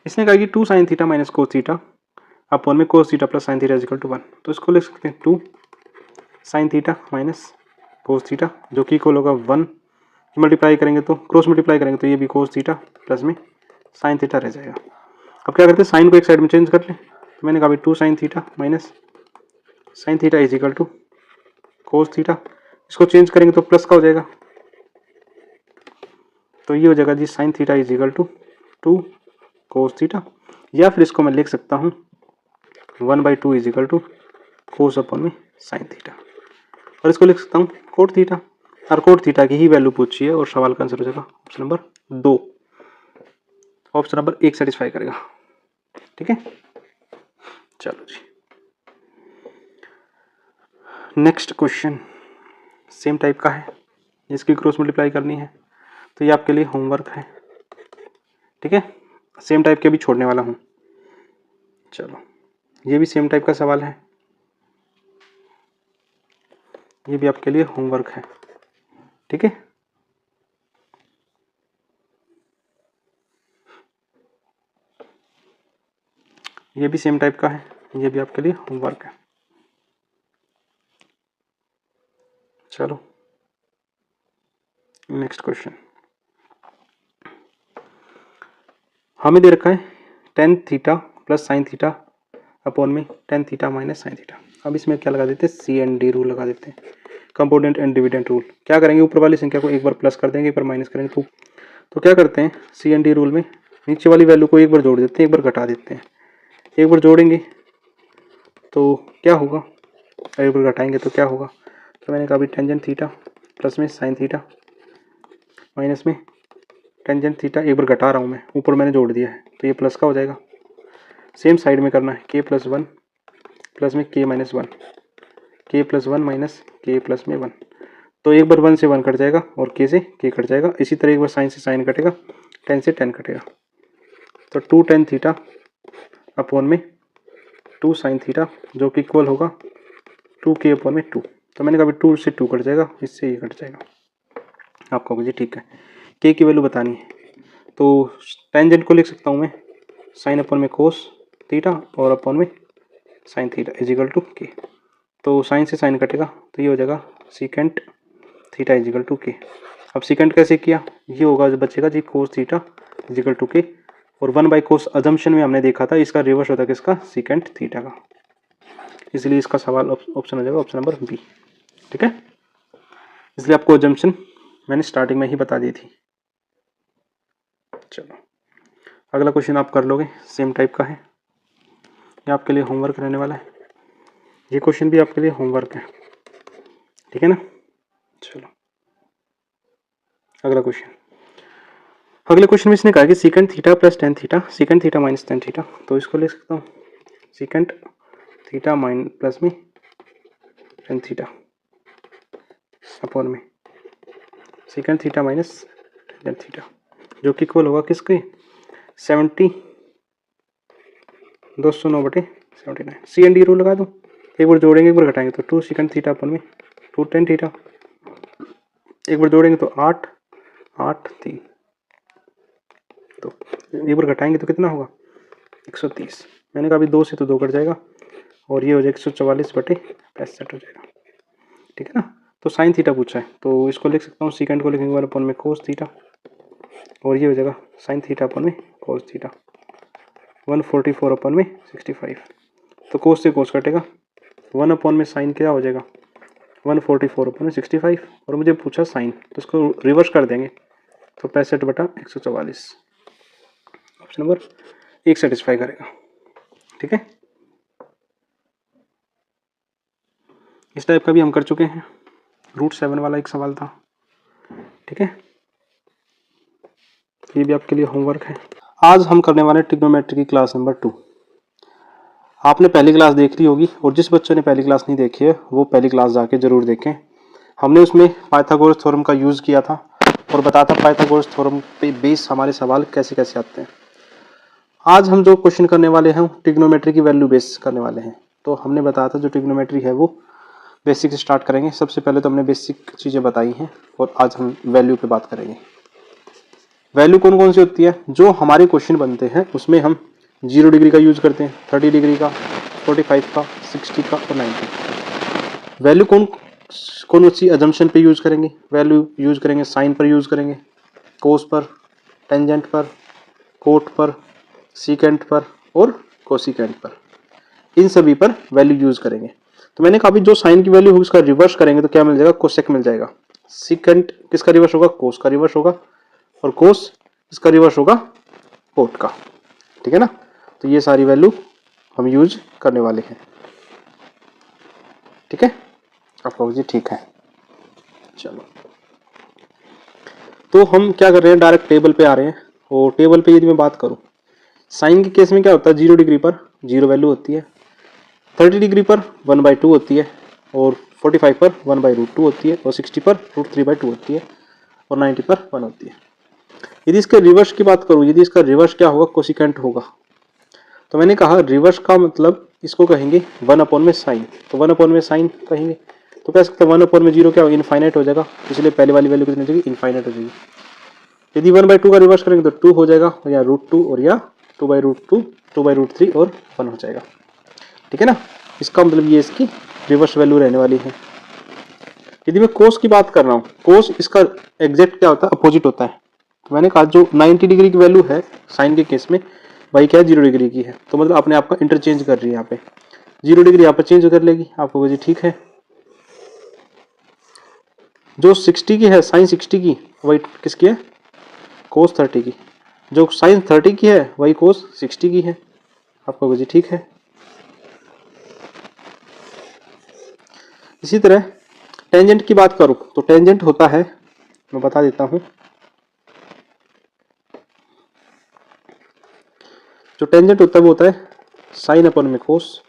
इसने कहा कि 2 sin theta minus cos theta upon में cos theta plus sine theta is equal to 1। तो इसको लिख सकते हैं 2 sin theta minus cos theta जो कि इक्वल होगा 1 मल्टीप्लाई करेंगे तो क्रॉस मल्टीप्लाई करेंगे तो ये भी कोस थीटा प्लस में साइन थीटा रह जाएगा। अब क्या करते हैं, साइन को एक साइड में चेंज कर लें। तो मैंने कहा भाई 2 sine theta minus sine theta is equal to cos theta. इसको चेंज करेंगे तो प्लस का हो जाएगा, तो ये हो जाएगा जी sine theta is equal to 2 cos theta. या फिर इसको मैं लिख सकता हूँ 1/2 is equal to cos upon में साइन थीटा, और इसको लिख सकता हूँ कोट थीटा। और कोट थीटा की ही वैल्यू पूछी है और सवाल का आंसर हो जाएगा option number 2। Option number 1 satisfy करेगा। ठीक है, चलो जी नेक्स्ट क्वेश्चन सेम टाइप का है, इसकी क्रॉस मल्टीप्लाई करनी है, तो ये आपके लिए होमवर्क है। ठीक है, सेम टाइप के भी छोड़ने वाला हूँ। चलो ये भी सेम टाइप का सवाल है, ये भी आपके लिए होमवर्क है। ठीक है, ये भी सेम टाइप का है, ये भी आपके लिए होमवर्क है। चलो नेक्स्ट क्वेश्चन, हमें दे रखा है tan theta plus sine theta upon में tan theta minus sine theta. अब इसमें क्या लगा देते हैं, CND रूल लगा देते हैं, कंपोनेंट एंड डिविडेंड रूल। क्या करेंगे, ऊपर वाली संख्या को एक बार प्लस कर देंगे, एक बार माइनस करेंगे। तो क्या करते हैं CND रूल में, नीचे वाली वैल्यू को एक बार जोड़ देते हैं, एक बार घटा देते हैं। एक बार जोड़ेंगे तो क्या होगा, एक बार घटाएंगे तो क्या होगा। तो मैंने कहा अभी टेंजेंट थीटा प्लस में साइन थीटा माइनस में टेंजेंट थीटा, एक बार घटा रहा हूँ मैं, ऊपर मैंने जोड़ दिया है तो ये प्लस का हो जाएगा। सेम साइड में करना है, k+1 प्लस में k-1, k+1 minus k plus में 1। तो एक बार 1 से 1 कट जाएगा और k से k कट जाएगा। इसी तरह एक बार साइन से साइन कटेगा, tan से tan कटेगा। तो 2 tan थीटा अपॉन में 2 साइन थीटा जो कि इक्वल होगा 2k अपॉन में 2। तो मैंने कहा 2 से 2 कट जाएगा, इससे ये कट जाएगा। आपको जी ठीक है, k की वैल्यू बतानी है, तो टेंजेंट को लिख सकता हूँ मैं साइन अपॉन में कोस थीटा और अपॉन में sine theta is equal to K. तो साइन से साइन कटेगा तो ये हो जाएगा secant theta is equal to K. अब सीकेंट कैसे किया, ये होगा जो बचेगा जी cos theta is equal to K, और 1/cos अजम्पशन में हमने देखा था इसका रिवर्स होता है किसका, सीकेंट थीटा का। इसलिए इसका सवाल ऑप्शन हो जाएगा ऑप्शन नंबर बी। ठीक है, इसलिए आपको अजम्पशन मैंने स्टार्टिंग में ही बता दी थी। चलो अगला क्वेश्चन आप कर लोगे, सेम टाइप का है, ये आपके लिए होमवर्क रहने वाला है। ये क्वेश्चन भी आपके लिए होमवर्क है, ठीक है ना। चलो अगला क्वेश्चन, अगले क्वेश्चन में इसने कहा कि secant theta plus tan theta, secant theta minus tan theta. तो इसको ले सकता हूँ सीकेंट थीटा माइन प्लस में tan थीटा अपॉन में secant theta minus tan theta, जो कि इक्वल होगा किसके 70 209/79। CND रूल लगा दूँ, एक बार जोड़ेंगे एक बार घटाएंगे तो 2 सीकेंट थीटा अपन में 2 tan थीटा, एक बार जोड़ेंगे तो 8 8 3, तो एक बार घटाएंगे तो कितना होगा 130। मैंने कहा अभी 2 से तो 2 कट जाएगा और ये हो जाएगा 144/65 हो जाएगा। ठीक है ना। तो साइन थीटा पूछा है तो इसको लिख सकता हूँ, सीकेंट को लिखेंगे 1 अपॉन में कोस थीटा, और ये हो जाएगा साइन थीटा अपॉन में कोस थीटा 144 अपॉन में 65। तो कोस से कोस कटेगा, 1 अपॉन में साइन क्या हो जाएगा 144 अपॉन में 65, और मुझे पूछा साइन तो इसको रिवर्स कर देंगे तो 65/144। ऑप्शन नंबर 1 सेटिस्फाई करेगा। ठीक है, इस टाइप का भी हम कर चुके हैं, √7 वाला एक सवाल था। ठीक है, ये भी आपके लिए होमवर्क है। आज हम करने वाले ट्रिग्नोमेट्री की क्लास नंबर 2। आपने पहली क्लास देख ली होगी, और जिस बच्चों ने पहली क्लास नहीं देखी है वो पहली क्लास जाके जरूर देखें। हमने उसमें पाइथागोरस थ्योरम का यूज़ किया था और बताता पाइथागोरस थ्योरम पे बेस हमारे सवाल कैसे कैसे आते हैं। आज हम जो क्वेश्चन करने वाले हैं ट्रिग्नोमेट्री की वैल्यू बेस करने वाले हैं। तो हमने बताया था जो ट्रिग्नोमेट्री है वो बेसिक से स्टार्ट करेंगे। सबसे पहले तो हमने बेसिक चीज़ें बताई हैं और आज हम वैल्यू पे बात करेंगे। वैल्यू कौन कौन सी होती है, जो हमारे क्वेश्चन बनते हैं उसमें हम 0 डिग्री का यूज़ करते हैं, 30 डिग्री का, 45 का, 60 का और 90। वैल्यू कौन कौन सी अजम्पशन पे यूज़ करेंगे, वैल्यू यूज़ करेंगे, साइन पर यूज़ करेंगे, कोस पर, टेंजेंट पर, कोट पर, सीकेंट पर और कोसिकेंट पर, इन सभी पर वैल्यू यूज़ करेंगे। तो मैंने कहा अभी जो साइन की वैल्यू होगी उसका रिवर्स करेंगे तो क्या मिल जाएगा, कोसेक मिल जाएगा। सीकेंट किसका रिवर्स होगा, कोस का रिवर्स होगा, और कोस इसका रिवर्स होगा कोट का। ठीक है ना, तो ये सारी वैल्यू हम यूज करने वाले हैं। ठीक है, आप लोग जी ठीक है। चलो, तो हम क्या कर रहे हैं, डायरेक्ट टेबल पे आ रहे हैं। और टेबल पे यदि मैं बात करूं, साइन के केस में क्या होता है, 0 डिग्री पर 0 वैल्यू होती है, 30 डिग्री पर 1/2 होती है, और 45 पर 1/√2 होती है, और 60 पर √3/2 होती है, और 90 पर 1 होती है। यदि इसके रिवर्स की बात करूं, यदि इसका रिवर्स क्या होगा, कोसिकेंट होगा। तो मैंने कहा रिवर्स का मतलब इसको कहेंगे 1/साइन, तो 1/साइन कहेंगे। तो कह सकते हैं 1/0 क्या होगा, इनफाइनाइट हो जाएगा, इसलिए पहले वाली वैल्यू कितनी हो जाएगी, इनफाइनाइट हो जाएगी। यदि 1/2 का रिवर्स करेंगे तो 2 हो जाएगा, या √2 और या 2/√2, 2/√3 और 1 हो जाएगा। ठीक है ना, इसका मतलब ये इसकी रिवर्स वैल्यू रहने वाली है। यदि मैं कोस की बात कर रहा हूँ, कोस इसका एग्जैक्ट क्या होता है, अपोजिट होता है। तो मैंने कहा जो 90 डिग्री की वैल्यू है साइन के केस में, वही क्या है 0 डिग्री की है। तो मतलब अपने आप का इंटरचेंज कर रही है, यहाँ पे 0 डिग्री यहाँ पर चेंज कर लेगी, आपको जी ठीक है। जो 60 की है, साइन 60 की, वही किसकी है, कोस 30 की। जो साइन 30 की है वही कोस 60 की है, आपको जी ठीक है। इसी तरह टेंजेंट की बात करूं तो टेंजेंट होता है, मैं बता देता हूं, जो टेंजेंट होता है वो होता है साइन अपन में कोस।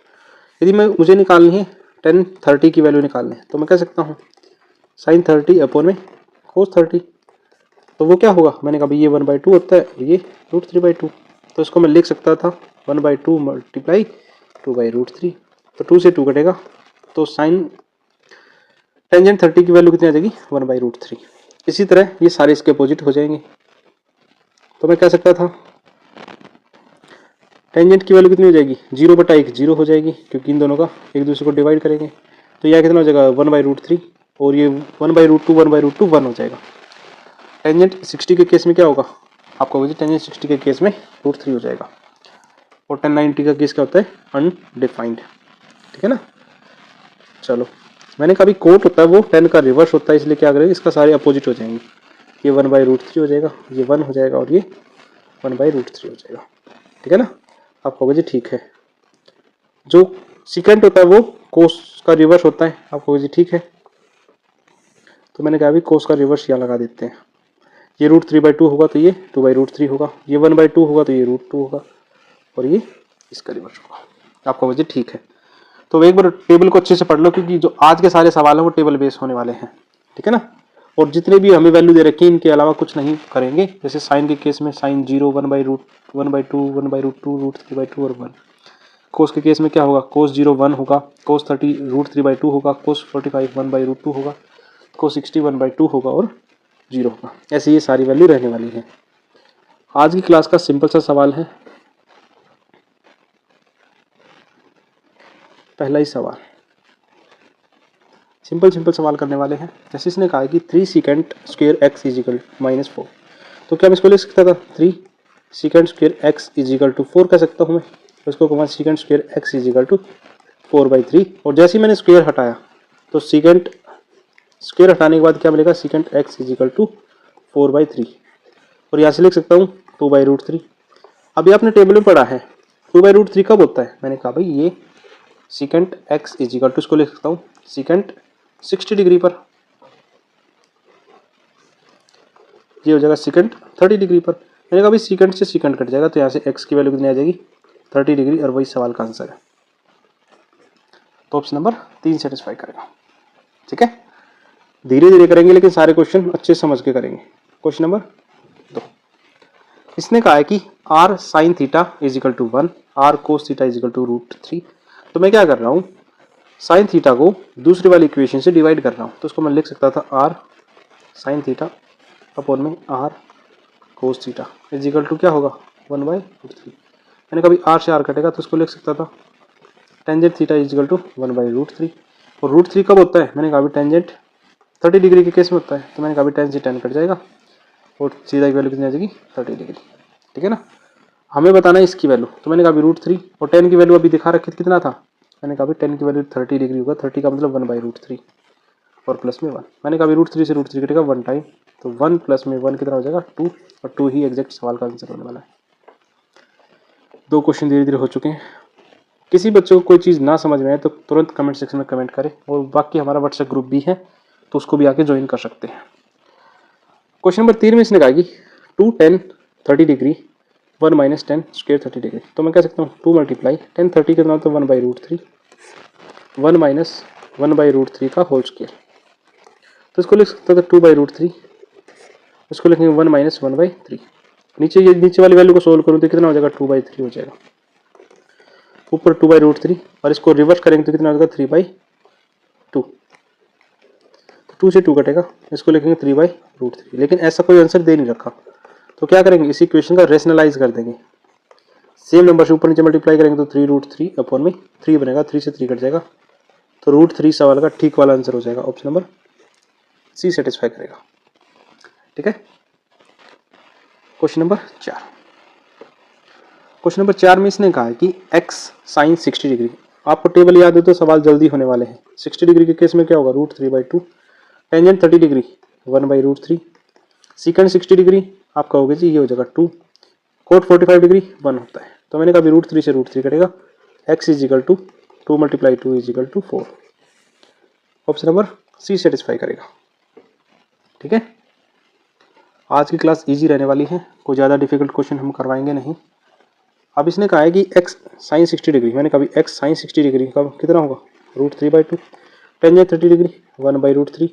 यदि मैं मुझे निकालनी है 10/30 की वैल्यू निकालनी है, तो मैं कह सकता हूँ साइन 30 अपन में कोस 30। तो वो क्या होगा, मैंने कहा भाई ये 1/2 होता है और ये √3/2, तो इसको मैं लिख सकता था 1/2 मल्टीप्लाई 2/√3। तो 2 से 2 कटेगा, तो साइन टेंजेंट 30 की वैल्यू कितनी आ जाएगी, 1/√3। इसी तरह ये सारे इसके अपोजिट हो जाएंगे। तो मैं कह सकता था टेंजेंट की वैल्यू कितनी हो जाएगी, 0/1 0 हो जाएगी, क्योंकि इन दोनों का एक दूसरे को डिवाइड करेंगे। तो यह कितना हो जाएगा 1/√3, और ये 1/√2 1/√2 1 हो जाएगा। टेंजेंट 60 के केस में क्या होगा, आपको वही टेंजेंट 60 के केस में √3 हो जाएगा। और 10/90 का केस क्या होता है, अनडिफाइंड। ठीक है ना। चलो, मैंने कहा कोट होता है वो 10 का रिवर्स होता है, इसलिए क्या करेंगे, इसका सारे अपोजिट हो जाएंगे। ये 1/√3 हो जाएगा, ये 1 हो जाएगा, और ये 1/√3 हो जाएगा। ठीक है ना, आप कहोगे जी ठीक है। जो सीकेंट होता है वो कोस का रिवर्स होता है, आप कहोगे जी ठीक है। तो मैंने कहा अभी कोस का रिवर्स यहाँ लगा देते हैं। ये √3/2 होगा तो ये 2/√3 होगा, ये 1/2 होगा तो ये √2 होगा, और ये इसका रिवर्स होगा। आप कहोगे जी ठीक है। तो एक बार टेबल को अच्छे से पढ़ लो, क्योंकि जो आज के सारे सवाल हैं वो टेबल बेस होने वाले हैं। ठीक है ना, और जितने भी हमें वैल्यू दे रखी है इनके अलावा कुछ नहीं करेंगे। जैसे साइन के केस में साइन 0 1/√1/2 1/2 √3/2 और 1। कोस के केस में क्या होगा, कोस 0 1 होगा, कोस 30 √3/2 होगा, कोस 45 1/√2 होगा, कोस 60 1/2 होगा, और 0 होगा। ऐसे ये सारी वैल्यू रहने वाली है। आज की क्लास का सिंपल सा सवाल है, पहला ही सवाल, सिंपल सवाल करने वाले हैं। जैसे इसने कहा है कि 3 secant स्क्वायर x इजिकल -4, तो क्या मैं इसको लिख सकता था 3 secant square x is equal to 4 कह सकता हूँ मैं। तो इसको कहूँगा secant square x is equal to 4/3, और जैसे ही मैंने स्क्वायर हटाया तो secant स्क्वायर हटाने के बाद क्या मिलेगा, secant x इजिकल टू 4/3, और यहाँ से लिख सकता हूँ 2/√3। अभी आपने टेबल में पढ़ा है 2/√3 कब होता है, मैंने कहा भाई ये secant x इजिकल टू, इसको लिख सकता हूँ secant 60 डिग्री पर, ये हो जाएगा secant 30 डिग्री पर। मैंने कहा भाई secant से secant कट जाएगा, तो यहाँ से x की वैल्यू कितनी आ जाएगी 30 डिग्री, और वही सवाल का आंसर है। तो ऑप्शन नंबर 3 सेटिस्फाई करेगा। ठीक है, धीरे धीरे करेंगे लेकिन सारे क्वेश्चन अच्छे समझ के करेंगे। क्वेश्चन नंबर 2, इसने कहा है कि r sin theta is equal to 1, r cos theta is equal to √3। तो मैं क्या कर रहा हूँ, साइन थीटा को दूसरी वाली इक्वेशन से डिवाइड कर रहा हूँ। तो उसको मैं लिख सकता था r साइन थीटा अपॉन में r cos theta is equal to क्या होगा 1/√3। मैंने कभी r से r कटेगा तो उसको लिख सकता था टेंजेंट थीटा इजिकल टू 1/√3, और √3 कब होता है, मैंने कहा अभी टेंजेंट 30 डिग्री के केस में होता है, तो मैंने कहा अभी 10 से 10 कट जाएगा और सीधा की वैल्यू कितनी आ जाएगी 30 डिग्री। ठीक है ना, हमें बताना है इसकी वैल्यू, तो मैंने कहा अभी √3 और 10 की वैल्यू अभी दिखा रखी थी कितना था, मैंने कहा अभी 10 की वैल्यू 30 डिग्री होगा, 30 का मतलब 1/√3 और प्लस में 1, मैंने कहा अभी √3 से √3 कटेगा 1 टाइम, तो 1 प्लस में 1 कितना हो जाएगा 2, और 2 ही एग्जैक्ट सवाल का आंसर होने वाला है। 2 क्वेश्चन धीरे धीरे हो चुके हैं। किसी बच्चों को कोई चीज़ ना समझ में आए तो तुरंत कमेंट सेक्शन में कमेंट करें, और बाकी हमारा व्हाट्सएप ग्रुप भी है तो उसको भी आके ज्वाइन कर सकते हैं। क्वेश्चन नंबर 3 में इसने कहा कि 2 10 30 डिग्री 1 माइनस 10 स्क्वेयर 30 डिग्री, तो मैं कह सकता हूँ 2 मल्टीप्लाई 10 30 कितना होता है 1/√3, 1 माइनस 1/√3 का होल स्क्वेयर, तो इसको लिख सकते हैं 2/√3, इसको लिखेंगे 1 माइनस 1/3। नीचे ये नीचे वाली वैल्यू को सोल्व करूँ तो कितना हो जाएगा 2/3 हो जाएगा, ऊपर 2/√3 और इसको रिवर्स करेंगे तो कितना हो जाएगा 3/2, 2 से 2 कटेगा, इसको लिखेंगे 3/√3। लेकिन ऐसा कोई आंसर दे नहीं रखा, तो क्या करेंगे इसी इक्वेशन का रेशनलाइज कर देंगे, सेम नंबर से ऊपर नीचे मल्टीप्लाई करेंगे तो 3√3 अपॉन में 3 बनेगा, 3 से 3 कट जाएगा, तो √3 सवाल का ठीक वाला आंसर हो जाएगा, ऑप्शन नंबर सी सेटिस्फाई करेगा। ठीक है, क्वेश्चन नंबर 4। क्वेश्चन नंबर 4 में इसने कहा है कि x साइन 60 डिग्री, आपको टेबल याद हो तो सवाल जल्दी होने वाले हैं। 60 डिग्री के केस में क्या होगा √3/2, टेंजेंट 30 डिग्री 1/√3, सीकेंड 60 डिग्री आप कहोगे जी ये हो जाएगा 2, कोट 45 डिग्री 1 होता है, तो मैंने कहा अभी √3 से √3 कटेगा, x is equal to 2 multiply 2 is equal to 4, option number C satisfy करेगा। ठीक है, आज की क्लास इजी रहने वाली है, कोई ज़्यादा डिफिकल्ट क्वेश्चन हम करवाएंगे नहीं। अब इसने कहा है कि x साइन 60 डिग्री, मैंने कहा x साइन 60 डिग्री का कितना होगा √3/2, tangent 30 degree 1/√3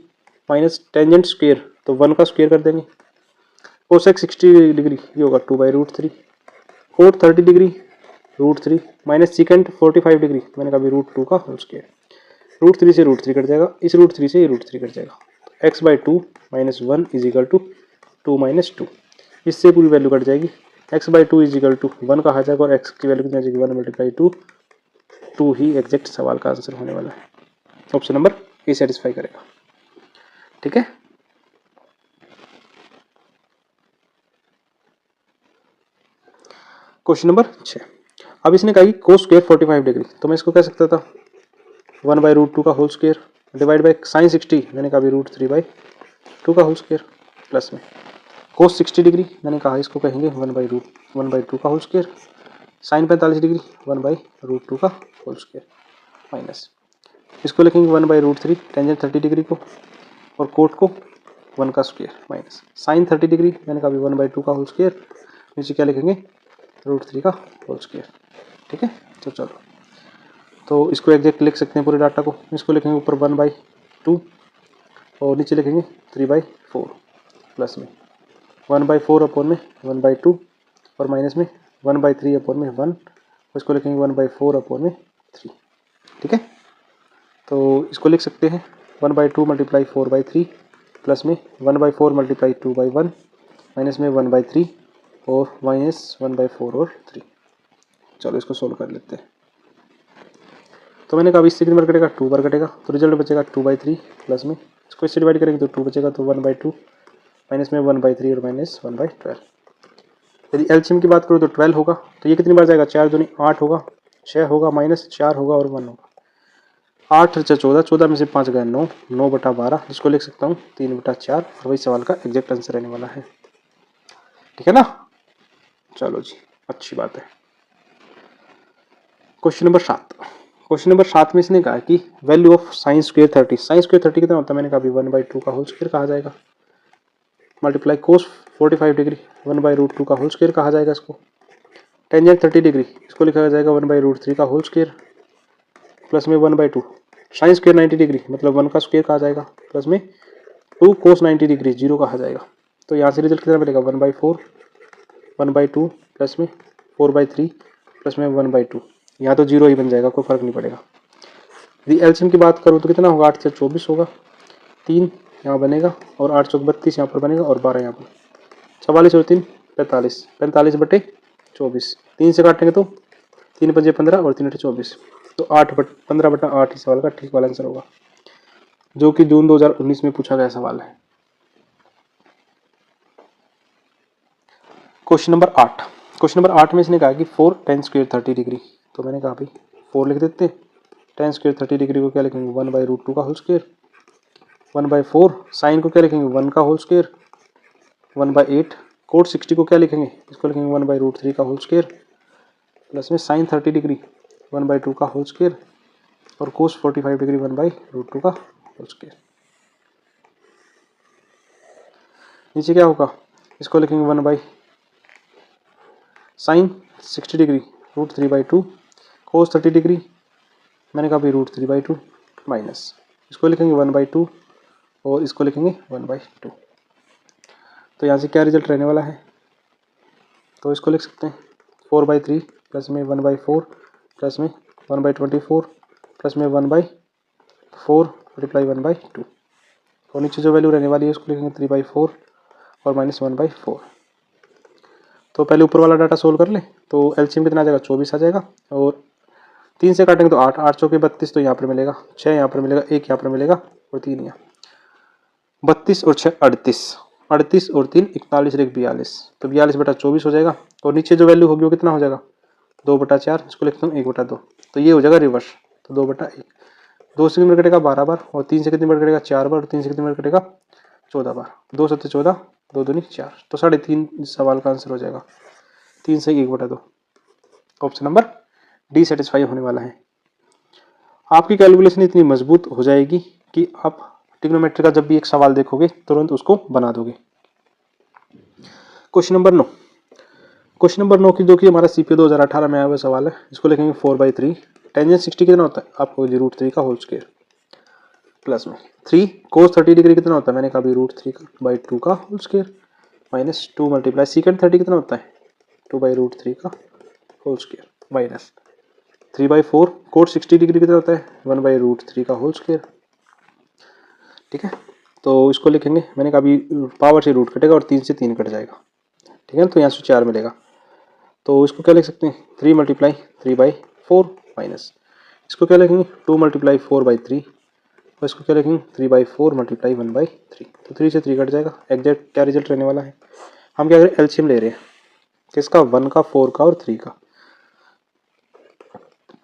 minus tangent square तो 1 का स्क्वेयर कर देंगे, कोसेक 60 डिग्री ये होगा 2/√3, कोट 30 डिग्री √3 माइनस सीकेंट 45 डिग्री, मैंने कहा √2 का होल स्क्वेयर, √3 से √3 कट जाएगा, इस √3 से ये √3 कट जाएगा, तो x/2 minus 1 is equal to 2 minus 2, इससे पूरी वैल्यू कट जाएगी, x/2 इजिकल टू 1 कहा जाएगा और x की वैल्यू कितनी आ जाएगी 1 मल्टीप्लाई 2, 2 ही एग्जैक्ट सवाल का आंसर होने वाला है, ऑप्शन नंबर ए सेटिस्फाई करेगा। ठीक है, क्वेश्चन नंबर 6। अब इसने कहा कि कोस स्क्वायर 45 डिग्री, तो मैं इसको कह सकता था 1/√2 का whole square divide by sine 60, मैंने कहा √3/2 का होल स्क्वायर प्लस में कोस 60 डिग्री, मैंने कहा इसको कहेंगे 1/2 का होल स्क्वायर, साइन 45 डिग्री 1/√2 का होल स्क्वायर माइनस इसको लिखेंगे 1/√3 टेंजेंट 30 डिग्री को और कोट को 1 का स्क्वायर माइनस साइन 30 डिग्री, मैंने कहा 1/2 का होल स्क्वायर, नीचे क्या लिखेंगे √3 का होल स्क्वायर। ठीक है, तो चलो तो इसको एग्जैक्ट लिख सकते हैं पूरे डाटा को, इसको लिखेंगे ऊपर 1/2 और नीचे लिखेंगे 3/4 प्लस में 1/4 अपॉन में 1/2 और माइनस में 1/3 अपॉन में 1, इसको लिखेंगे 1/4 अपॉन में 3। ठीक है, तो इसको लिख सकते हैं 1/2 मल्टीप्लाई 4/3 प्लस में 1/4 मल्टीप्लाई 2/1 माइनस में 1/3 और माइनस 1/4 और 3। चलो इसको सोल्व कर लेते हैं, तो मैंने कहा इससे कितनी बार कटेगा 2 बार कटेगा, तो रिजल्ट बचेगा 2/3 प्लस में इसको इससे डिवाइड करेंगे तो 2 बचेगा, तो 1/2 माइनस में 1/3 और माइनस 1/12। यदि एलसीएम की बात करूँ तो 12 होगा, तो ये कितनी बार जाएगा 4 दूनी 8 होगा, 6 होगा माइनस 4 होगा और 1 होगा, 8 × 14, 14 में से 5 गया 9, 9/12, जिसको लिख सकता हूँ 3/4 और वही सवाल का एग्जैक्ट आंसर रहने वाला है। ठीक है ना, चलो जी अच्छी बात है। Question number 7। क्वेश्चन नंबर 7 में इसने कहा कि value of sine square 30, sine square 30 कितना होता है, मैंने कहा 1/2 का होल स्क्वायर कहा जाएगा, मल्टीप्लाई कोस 45 डिग्री 1/√2 का होल स्क्वायर कहा जाएगा इसको, टेंजेंट 30 डिग्री इसको लिखा जाएगा 1/√3 का होल स्क्वायर प्लस में 1/2, साइन स्क्वायर 90 डिग्री मतलब 1 का स्क्वायर कहा जाएगा प्लस में 2 कोस 90 डिग्री 0 कहा जाएगा, तो यहाँ से रिजल्ट कितना मिलेगा 1/4 1/2 प्लस में 4/3 प्लस में 1/2, यहाँ तो 0 ही बन जाएगा, कोई फर्क नहीं पड़ेगा। यदि एलसीएम की बात करूँ तो कितना होगा 8 से 24 होगा, 3 यहाँ बनेगा और 8 चौक 32 यहाँ पर बनेगा और 12 यहाँ पर, 44 और 3 45, 45/24, 3 से काटेंगे तो 3 × 5 = 15 और 3 × 8 = 24, तो 15/8 इस सवाल का ठीक वाला आंसर होगा, जो कि जून 2019 में पूछा गया सवाल है। क्वेश्चन नंबर 8, क्वेश्चन नंबर 8 में इसने कहा कि 4 tan स्क्वायर 30 डिग्री, तो मैंने कहा भाई 4 लिख देते हैं। tan स्क्वायर 30 डिग्री को क्या लिखेंगे 1/√2 का होल स्क्वायर, 1/4 साइन को क्या लिखेंगे 1 का होल स्क्वायर, 1/8 कोट 60 को क्या लिखेंगे, इसको लिखेंगे 1/√3 का होल स्क्वायर, प्लस में साइन 30 डिग्री 1/2 का होल स्क्वायर, और कोस 45 डिग्री 1/√2 का होल स्क्वायर। नीचे क्या होगा, इसको लिखेंगे 1 by sine 60 degree √3/2, cos 30 degree मैंने कहा भाई √3/2 माइनस, इसको लिखेंगे 1/2 और इसको लिखेंगे 1/2। तो यहाँ से क्या रिजल्ट रहने वाला है, तो इसको लिख सकते हैं 4/3 प्लस में 1/4 प्लस में 1/24 प्लस में 1/4 मल्टीप्लाई 1/2, और नीचे जो वैल्यू रहने वाली है उसको लिखेंगे 3/4 और माइनस 1/4। तो पहले ऊपर वाला डाटा सोल्व कर ले, तो एलसीएम कितना आ जाएगा 24 आ जाएगा, और 3 से काटेंगे तो 8, 8 चौके 32, तो यहाँ पर मिलेगा 6, यहाँ पर मिलेगा 1, यहाँ पर मिलेगा और 3 यहाँ, 32 और 6 38, 38 और 3 41 और 1 42, तो 42/24 हो जाएगा, और नीचे जो वैल्यू होगी वो कितना हो जाएगा 2/4, इसको लिखता हूँ 1/2, तो ये हो जाएगा रिवर्स, तो 2/1, 2 से कितनी बार कटेगा 12 बार, और 3 से कितनी बार कटेगा 4 बार, और 3 से कितनी बार कटेगा 14 बार, 2 7 14, 2 दूनी 4, तो 3.5 सवाल का आंसर हो जाएगा 3 से 1/2। ऑप्शन नंबर डी सेटिस्फाई होने वाला है। आपकी कैलकुलेशन इतनी मजबूत हो जाएगी कि आप ट्रिग्नोमेट्री का जब भी एक सवाल देखोगे तुरंत उसको बना दोगे। क्वेश्चन नंबर 9, क्वेश्चन नंबर 9 की जो कि हमारा सीपीओ 2018 में आया हुआ सवाल है, इसको लिखेंगे 4/3, टेंजेंट 60 कितना होता है आपको √3 का होल स्क्वायर, प्लस में 3 कोस 30 डिग्री कितना होता है, मैंने कहा √3/2 का whole square, minus 2 multiply secant 30 कितना होता है 2/√3 का whole square, minus 3/4 cot 60 degree कितना होता है 1/√3 का होल स्क्वायर। ठीक है, तो इसको लिखेंगे, मैंने कहा अभी पावर से रूट कटेगा और 3 से 3 कट जाएगा, ठीक है, तो यहाँ से 4 मिलेगा, तो इसको क्या लिख सकते हैं 3 मल्टीप्लाई 3/4 माइनस, इसको क्या लिखेंगे 2 मल्टीप्लाई 4/3, और इसको क्या लिखेंगे 3/4 मल्टीप्लाई 1/3, तो 3 से 3 कट जाएगा। एग्जैक्ट क्या रिजल्ट रहने वाला है, हम क्या करें एलसीएम ले रहे हैं किसका 1 का 4 का और 3 का,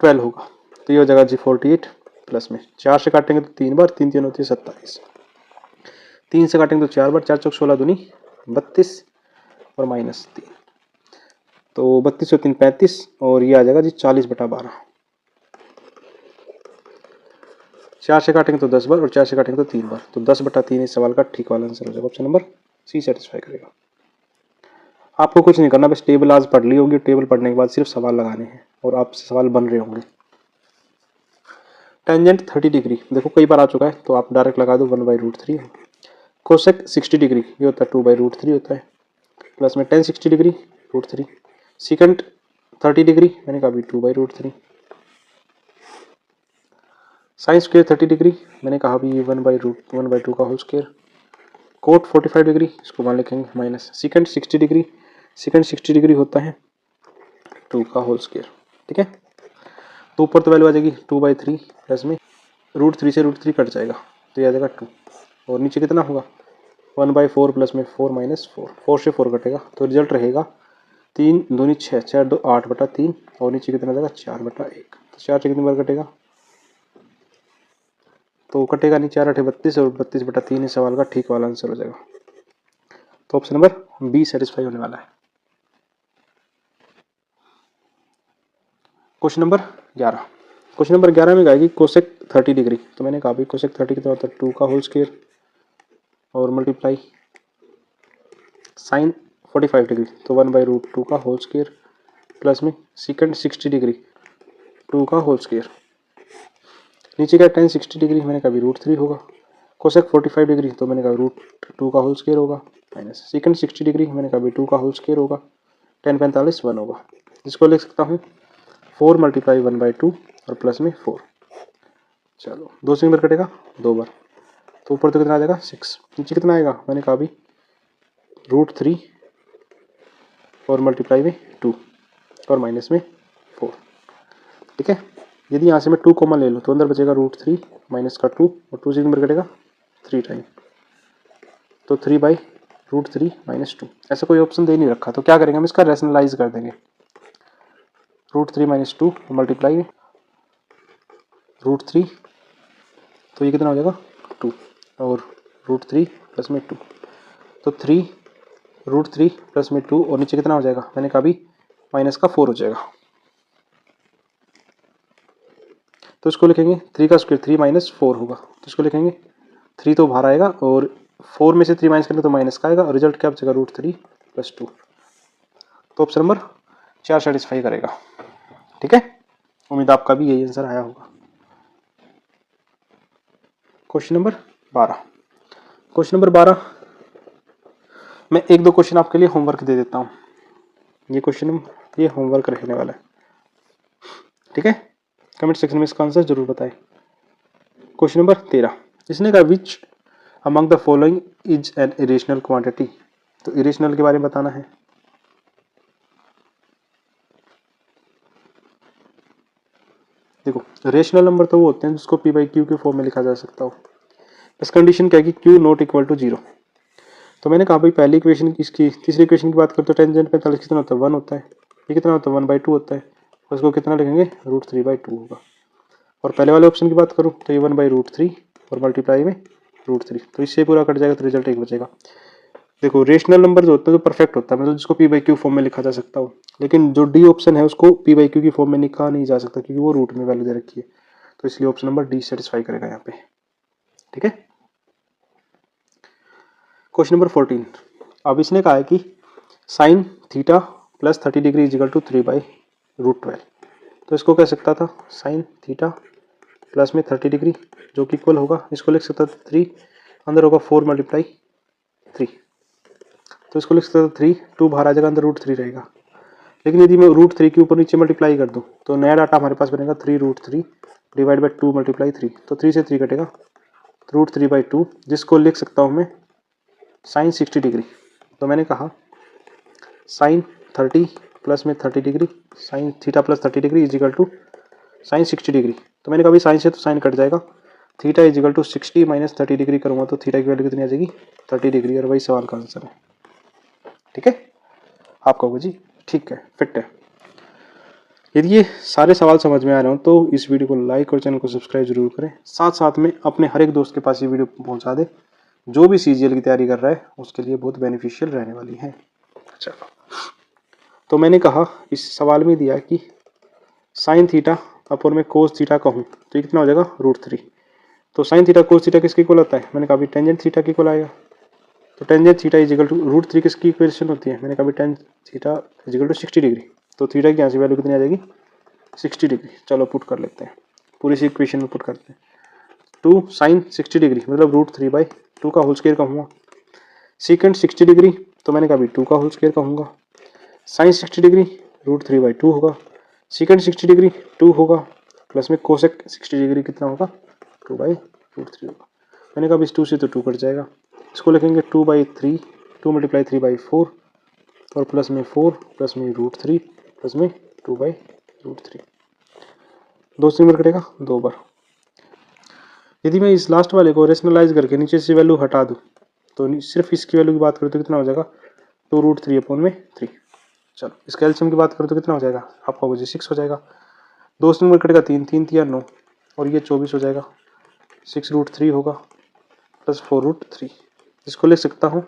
12 होगा, तो ये हो जाएगा जी 48, प्लस में 4 से काटेंगे तो 3 बार, 3 3 होती है 27, 3 से काटेंगे तो 4 बार, 4 चौक 16 दूनी 32 और माइनस 3, तो 32 और 3 35, और ये आ जाएगा जी 40/12, 4 से काटेंगे तो 10 बार और 4 से काटेंगे तो 3 बार, तो 10/3 इस सवाल का ठीक वाला आंसर हो जाएगा, ऑप्शन नंबर सी सेटिस्फाई करेगा। आपको कुछ नहीं करना, बस टेबल आज पढ़ ली होगी, टेबल पढ़ने के बाद सिर्फ सवाल लगाने हैं और आपसे सवाल बन रहे होंगे। टेंजेंट 30 डिग्री देखो कई बार आ चुका है, तो आप डायरेक्ट लगा दो 1/√3, कोसेक 60 डिग्री ये होता है 2/√3 होता है, प्लस में tan 60 डिग्री √3, सीकेंट 30 डिग्री मैंने कहा 2/√3, साइन स्क्वायर 30 डिग्री मैंने कहा भी 1/2 का होल स्क्वायर, कोट 45 डिग्री इसको मान लिखेंगे minus, secant 60 degree, secant 60 degree होता है 2 का होल स्क्वायर। ठीक है, तो ऊपर तो वैल्यू आ जाएगी 2/3, प्लस में √3 से √3 कट जाएगा, तो ये आ जाएगा 2, और नीचे कितना होगा 1/4 प्लस में 4 माइनस 4, 4 से 4 कटेगा, तो रिजल्ट रहेगा 3 दूनी 6, 4 2 8/3, और नीचे कितना जाएगा 4/1, तो 4 से कितनी बार कटेगा, तो कटेगा नहीं, 4 8 32, और 32/3 इस सवाल का ठीक वाला आंसर हो जाएगा, तो ऑप्शन नंबर बी सेटिस्फाई होने वाला है। क्वेश्चन नंबर 11, क्वेश्चन नंबर 11 में कहेगी कोसेक 30 डिग्री, तो मैंने कहा भाई कोसेक 30 कितना होता है 2 का होल स्क्वायर और मल्टीप्लाई साइन 45 डिग्री तो 1/√2 का होल स्क्वायर, प्लस में सीकेंट 60 डिग्री 2 का होल स्क्वायर, नीचे क्या tan 60 डिग्री मैंने कहा √3 होगा, कोसेक 45 डिग्री तो मैंने कहा √2 का होल स्क्वायर होगा, माइनस सीकेंट 60 डिग्री मैंने कहा 2 का होल स्क्वायर होगा, tan 45 1 होगा, जिसको लिख सकता हूँ 4 मल्टीप्लाई 1/2 और प्लस में 4, चलो 2 से बार कटेगा 2 बार, तो ऊपर तो कितना आ जाएगा 6, नीचे कितना आएगा मैंने कहा अभी √3 और मल्टीप्लाई में 2 और माइनस में 4। ठीक है, यदि यहाँ से मैं 2 कॉमन ले लूँ तो अंदर बचेगा √3 माइनस का 2 और 2 से नंबर कटेगा 3 टाइम, तो 3/√3 माइनस 2। ऐसा कोई ऑप्शन दे नहीं रखा, तो क्या करेंगे हम इसका रैशनलाइज कर देंगे। √3 माइनस 2 मल्टीप्लाई √3, तो ये कितना हो जाएगा 2 और √3 प्लस में 2, तो 3√3 प्लस में 2 और नीचे कितना हो जाएगा, मैंने कहा अभी माइनस का 4 हो जाएगा। तो इसको लिखेंगे 3 का स्क्वायर 3 माइनस 4 होगा, तो इसको लिखेंगे 3 तो बाहर आएगा और 4 में से 3 माइनस करेंगे तो माइनस का आएगा और रिजल्ट क्या बचेगा √3 प्लस 2। तो ऑप्शन नंबर 4 सेटिस्फाई करेगा। ठीक है, उम्मीद आपका भी यही आंसर आया होगा। Question number 12। क्वेश्चन नंबर 12 मैं एक दो क्वेश्चन आपके लिए होमवर्क दे देता हूँ। ये क्वेश्चन ये होमवर्क रहने वाला है। ठीक है, कमेंट सेक्शन में इसका आंसर जरूर बताएं। क्वेश्चन नंबर 13, इसने कहा which among the following is an irrational quantity. तो इरेशनल के बारे में बताना है। देखो, रेशनल नंबर तो वो होते हैं जिसको p/q के फॉर्म में लिखा जा सकता हो। इस कंडीशन क्या है कि q नॉट इक्वल टू 0। तो मैंने कहा भाई पहली इक्वेशन इसकी, तीसरी इक्वेशन की बात करते तो टेंजेंट 45 कितना होता है 1 होता है, ये कितना होता है 1/2 होता है, और इसको कितना लिखेंगे √3/2 होगा। और पहले वाले ऑप्शन की बात करूँ तो ये 1/√3 और मल्टीप्लाई में √3, तो इससे पूरा कट जाएगा तो रिजल्ट 1 बचेगा। देखो, रेशनल नंबर जो होता है जो परफेक्ट होता है, मतलब जिसको p/q फॉर्म में लिखा जा सकता हो, लेकिन जो डी ऑप्शन है उसको p/q की फॉर्म में लिखा नहीं जा सकता क्योंकि वो रूट में वैल्यू दे रखी है, तो इसलिए ऑप्शन नंबर डी सेटिस्फाई करेगा यहाँ पे। ठीक है, क्वेश्चन नंबर 14। अब इसने कहा है कि sine theta plus 30 degree is equal to 3/√12। तो इसको कह सकता था साइन थीटा प्लस में 30 डिग्री जो कि इक्वल होगा, इसको लिख सकता था 3, अंदर होगा 4 मल्टीप्लाई 3, तो इसको लिख सकता था 3, 2 बाहर आ जाएगा, अंदर √3 रहेगा। लेकिन यदि मैं √3 के ऊपर नीचे मल्टीप्लाई कर दूं तो नया डाटा हमारे पास बनेगा 3√3 डिवाइड बाई 2 मल्टीप्लाई 3, तो 3 से 3 कटेगा, √3/2, जिसको लिख सकता हूँ मैं साइन 60 डिग्री। तो मैंने कहा साइन 30 प्लस में 30 degree, sine theta plus 30 degree is equal to sine 60 degree. तो मैंने कहा भाई साइन से तो साइन कट जाएगा, theta is equal to 60 minus 30 degree करूँगा तो थीटा की वैल्यू कितनी आ जाएगी 30 डिग्री, और वही सवाल का आंसर है। ठीक है, आप कहोगे जी ठीक है, फिट है। यदि ये सारे सवाल समझ में आ रहे हो तो इस वीडियो को लाइक और चैनल को सब्सक्राइब जरूर करें, साथ साथ में अपने हर एक दोस्त के पास ये वीडियो पहुंचा दे जो भी सीजीएल की तैयारी कर रहा है, उसके लिए बहुत बेनिफिशियल रहने वाली है। चलो, तो मैंने कहा इस सवाल में दिया कि साइन थीटा अपॉन में कोस थीटा कहूँ तो ये कितना हो जाएगा √3। तो साइन थीटा कोस थीटा किसके इक्वल होता है, मैंने कहा टेंजेंट थीटा के इक्वल आएगा। तो tangent theta is equal to √3 किसकी इक्वेशन होती है, मैंने कहा tan theta is equal to 60 degree, तो थीटा की यहाँ से वैल्यू कितनी आ जाएगी 60 डिग्री। चलो पुट कर लेते हैं, पूरी सी इक्वेशन में पुट करते हैं। 2 साइन 60 डिग्री मतलब √3/2 का होल स्क्वायर कहूँगा, सीकेंड 60 डिग्री तो मैंने कहा 2 का होल स्क्वायर कहूँगा, साइन 60 डिग्री √3/2 होगा, सीकेंड 60 डिग्री 2 होगा, प्लस में कोसेक 60 डिग्री कितना होगा 2/√3 होगा। मैंने कहा इस 2 से तो 2 कट जाएगा, इसको लिखेंगे 2/3, 2 मल्टीप्लाई 3/4 और प्लस में 4 प्लस में √3 प्लस में 2/√3, 2 से नंबर कटेगा 2 बार। यदि मैं इस लास्ट वाले को रेशनलाइज करके नीचे से वैल्यू हटा दूँ तो सिर्फ इसकी वैल्यू की बात करूँ तो कितना हो जाएगा 2√3/3। चलो, इसके एलसीएम की बात करूँ तो कितना हो जाएगा आपका वजह 6 हो जाएगा, 2 से नंबर कटेगा 3, 3 3 9 और ये 24 हो जाएगा, 6√3 होगा प्लस 4√3, इसको लिख सकता हूँ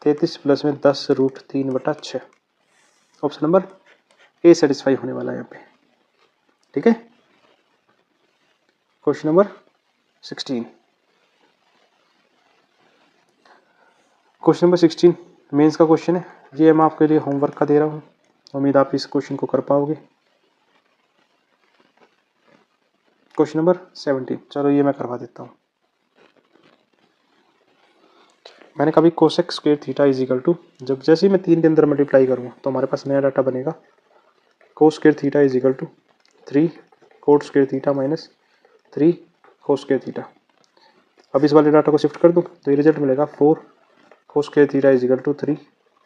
33 प्लस में 10√3/6। ऑप्शन नंबर ए सेटिस्फाई होने वाला है यहाँ पे। ठीक है, question number 16। Question number 16 mains का क्वेश्चन है, ये मैं आपके लिए होमवर्क का दे रहा हूँ, उम्मीद आप इस क्वेश्चन को कर पाओगे। क्वेश्चन नंबर 17, चलो ये मैं करवा देता हूँ। मैंने कभी cosec square theta is equal to, जब जैसे ही मैं 3 के अंदर मल्टीप्लाई करूँगा तो हमारे पास नया डाटा बनेगा cos square theta is equal to 3 cot square theta minus 3 cos square theta. अब इस वाले डाटा को शिफ्ट कर दूँ तो ये रिजल्ट मिलेगा 4 cos square theta is equal to 3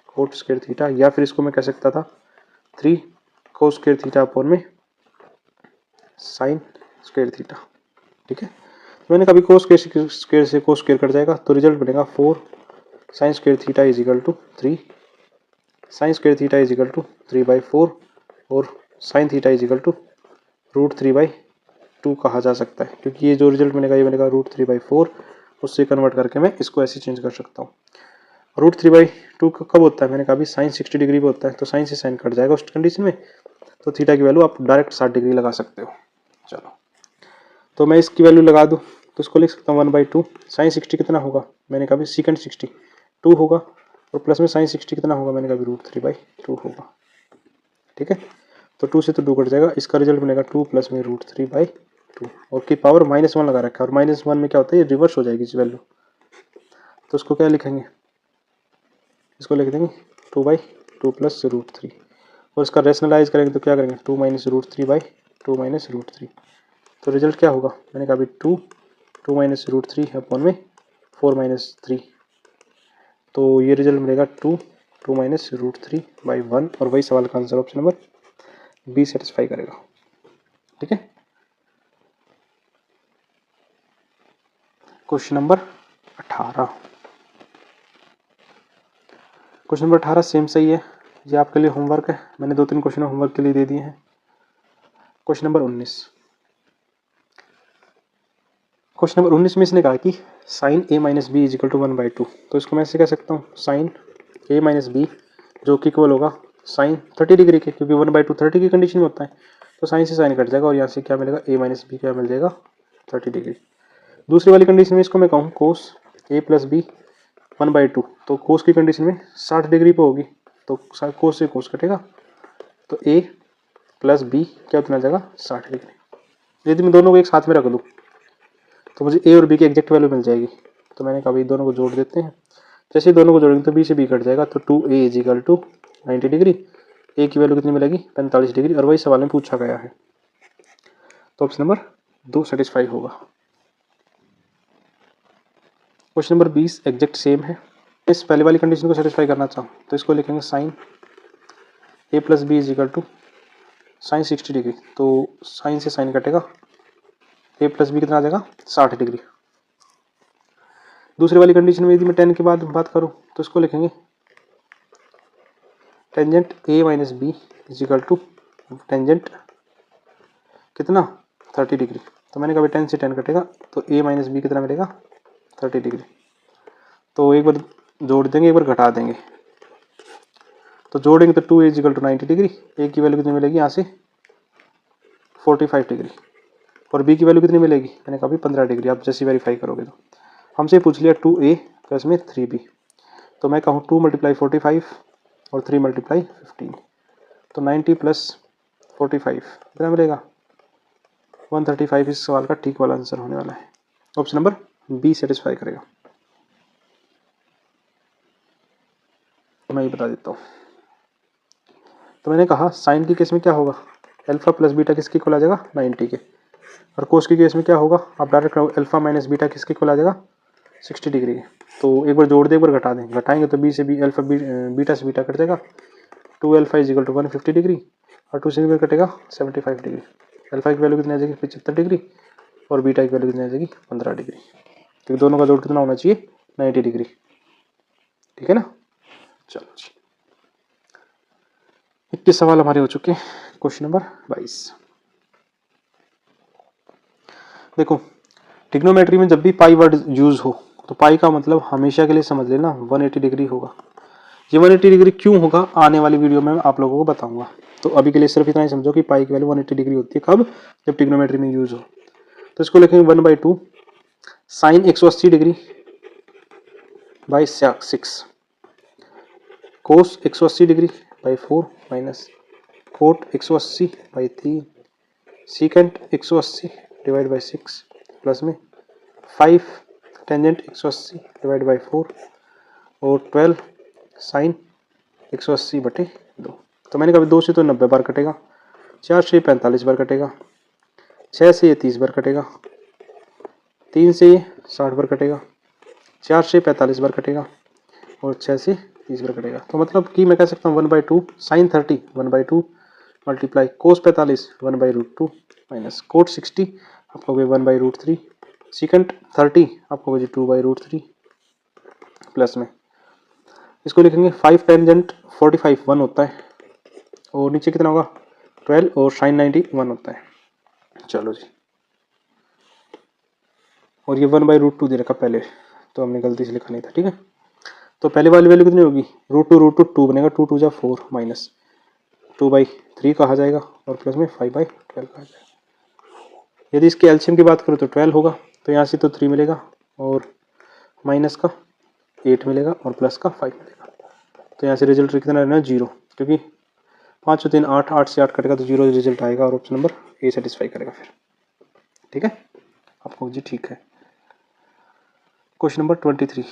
cot square theta, या फिर इसको मैं कह सकता था 3 कोस स्क्वायर थीटा अपॉन में साइन स्क्वायर थीटा। ठीक है, तो मैंने कभी कोस स्क्वायर से कोस स्क्वायर कट जाएगा, तो रिजल्ट बनेगा 4 sine square theta is equal to 3 sine square theta is equal to 3/4 और sine theta is equal to √3/2 कहा जा सकता है, क्योंकि ये जो रिजल्ट मिलेगा ये मिलेगा √3/4, उससे कन्वर्ट करके मैं इसको ऐसे चेंज कर सकता हूँ। √3/2 कब होता है, मैंने कहा साइन 60 डिग्री पे होता है, तो साइन से साइन कट जाएगा उस कंडीशन में, तो थीटा की वैल्यू आप डायरेक्ट 60 डिग्री लगा सकते हो। चलो, तो मैं इसकी वैल्यू लगा दूँ तो इसको लिख सकता हूँ 1/2 साइन 60 कितना होगा, मैंने कहा सीकेंड 60 2 होगा, और प्लस में साइन 60 कितना होगा, मैंने कहा √3/2 होगा। ठीक है, तो 2 से तो 2 कट जाएगा, इसका रिजल्ट बनेगा 2 प्लस में √3/2 और की पावर -1 लगा रखा है, और -1 में क्या होता है, ये रिवर्स हो जाएगी इस वैल्यू, तो उसको क्या लिखेंगे, इसको लिख देंगे 2/2 प्लस √3, और इसका रेशनलाइज करेंगे तो क्या करेंगे 2 - √3/2 - √3, तो रिजल्ट क्या होगा, मैंने कहा 2 - √3 अपॉन में 4 - 3, तो ये रिजल्ट मिलेगा 2 - √3/1, और वही सवाल का answer option number B satisfy करेगा। ठीक है, question number 18, question number 18 same सही है, ये आपके लिए होमवर्क है, मैंने 2-3 क्वेश्चन होमवर्क के लिए दे दिए हैं। क्वेश्चन नंबर 19, क्वेश्चन नंबर 19 में इसने कहा कि sine a - b is equal to 1/2, तो इसको मैं ऐसे कह सकता हूँ साइन a - b जो कि इक्वल होगा साइन 30 डिग्री के, क्योंकि 1/2 30 की कंडीशन में होता है, तो साइन से साइन कट जाएगा, और यहाँ से क्या मिलेगा a - b क्या मिल जाएगा 30 डिग्री। दूसरी वाली कंडीशन में इसको मैं कहूँ कोस a + b 1/2, तो कोस की कंडीशन में 60 डिग्री पे होगी, तो कोस से कोस कटेगा, तो a + b क्या उतना जाएगा 60 डिग्री। यदि मैं दोनों को एक साथ में रख दूँ तो मुझे a और b की एग्जैक्ट वैल्यू मिल जाएगी, तो मैंने कहा भाई दोनों को जोड़ देते हैं, जैसे दोनों को जोड़ेंगे तो b से b कट जाएगा, तो 2a is equal to 90 degree, a की वैल्यू कितनी मिलेगी 45 डिग्री, और वही सवाल में पूछा गया है, तो ऑप्शन नंबर 2 सेटिस्फाई होगा। क्वेश्चन नंबर 20 एग्जैक्ट सेम है, इस पहले वाली कंडीशन को सेटिस्फाई करना चाहूँ तो इसको लिखेंगे sine a + b is equal to sine 60 degree, तो साइन से साइन कटेगा, a + b कितना आ जाएगा 60 डिग्री। दूसरी वाली कंडीशन में यदि मैं टेन के बाद बात करूँ तो इसको लिखेंगे tangent a - b is equal to tangent कितना 30 डिग्री, तो मैंने कहा 10 से 10 कटेगा, तो a - b कितना मिलेगा 30 डिग्री, तो एक बार जोड़ देंगे एक बार घटा देंगे, तो जोड़ेंगे तो 2a is equal to 90 degree, a की वैल्यू कितनी मिलेगी यहाँ से 45 डिग्री, और b की वैल्यू कितनी मिलेगी, मैंने कहा 15 डिग्री, आप जैसे वेरीफाई करोगे तो हमसे पूछ लिया 2a प्लस में 3b, तो मैं कहूँ 2 × 45 और 3 × 15, तो 90 + 45 कितना मिलेगा 135, इस सवाल का ठीक वाला आंसर होने वाला है, ऑप्शन नंबर बी सेटिस्फाई करेगा। मैं ये बता देता हूँ, तो मैंने कहा साइन की केस में क्या होगा अल्फा + बीटा किसके इक्वल आ जाएगा 90 के, और कोस की केस में क्या होगा आप डायरेक्ट अल्फा - बीटा किसके इक्वल आ जाएगा 60 डिग्री के, तो एक बार जोड़ दे एक बार घटा दें, घटाएंगे तो बी से बी अल्फा बीटा से बीटा कट जाएगा, 2 alpha is equal to 150 degree, और 2 से कटेगा 75 डिग्री, अल्फा की वैल्यू कितनी आ जाएगी 75 डिग्री, और बीटा की वैल्यू कितनी आ जाएगी 15 डिग्री, क्योंकि दोनों का जोड़ कितना होना चाहिए 90 डिग्री। ठीक है ना, चलो जी 21 सवाल हमारे हो चुके हैं। क्वेश्चन नंबर 22, देखो ट्रिग्नोमेट्री में जब भी पाई वर्ड यूज हो तो पाई का मतलब हमेशा के लिए समझ लेना 180 डिग्री होगा। ये 180 डिग्री क्यों होगा आने वाली वीडियो में आप लोगों को बताऊंगा, तो अभी के लिए सिर्फ इतना ही समझो कि पाई की वैल्यू 180 डिग्री होती है कब, जब ट्रिग्नोमेट्री में यूज हो। तो इसको लिखेंगे 1/2 sine 180 degree by 6 cos 180 degree by 4 minus cot 180 बाई 3 सीकेंट 180 डिवाइड बाई 6 प्लस में 5 टेंजेंट 180 डिवाइड बाई 4 और 12 साइन 180/2। तो मैंने कहा 2 से तो 90 बार कटेगा, 4 से 45 बार कटेगा, 6 से ये 30 बार कटेगा, 3 से ये 60 बार कटेगा, 4 से 45 बार कटेगा, और 6 से 30 बार कटेगा। तो मतलब कि मैं कह सकता हूँ 1/2 sine 30 1/2 multiply cos 45 1/√2 minus cot 60 आपको होगा 1/√3 सीकेंट 30 आपको होगा 2/√3 प्लस में इसको लिखेंगे 5 टेंजेंट 45 1 होता है और नीचे कितना होगा 12 और साइन 90 1 होता है। चलो जी, और ये 1/√2 दे रखा पहले, तो हमने गलती से लिखा नहीं था। ठीक है, तो पहले वाली वैल्यू कितनी होगी √2 बनेगा 2 2 4 माइनस 2/3 कहा जाएगा और प्लस में 5/12 कहा जाएगा। यदि इसके एलसीएम की बात करूँ तो 12 होगा, तो यहाँ से तो 3 मिलेगा और माइनस का 8 मिलेगा और प्लस का 5 मिलेगा। तो यहाँ से रिजल्ट कितना रहना है 0, क्योंकि 5 और 3 8, 8 से 8 कटेगा तो 0 रिजल्ट आएगा और ऑप्शन नंबर ए सेटिस्फाई करेगा फिर। ठीक है, आपको जी ठीक है। क्वेश्चन नंबर 23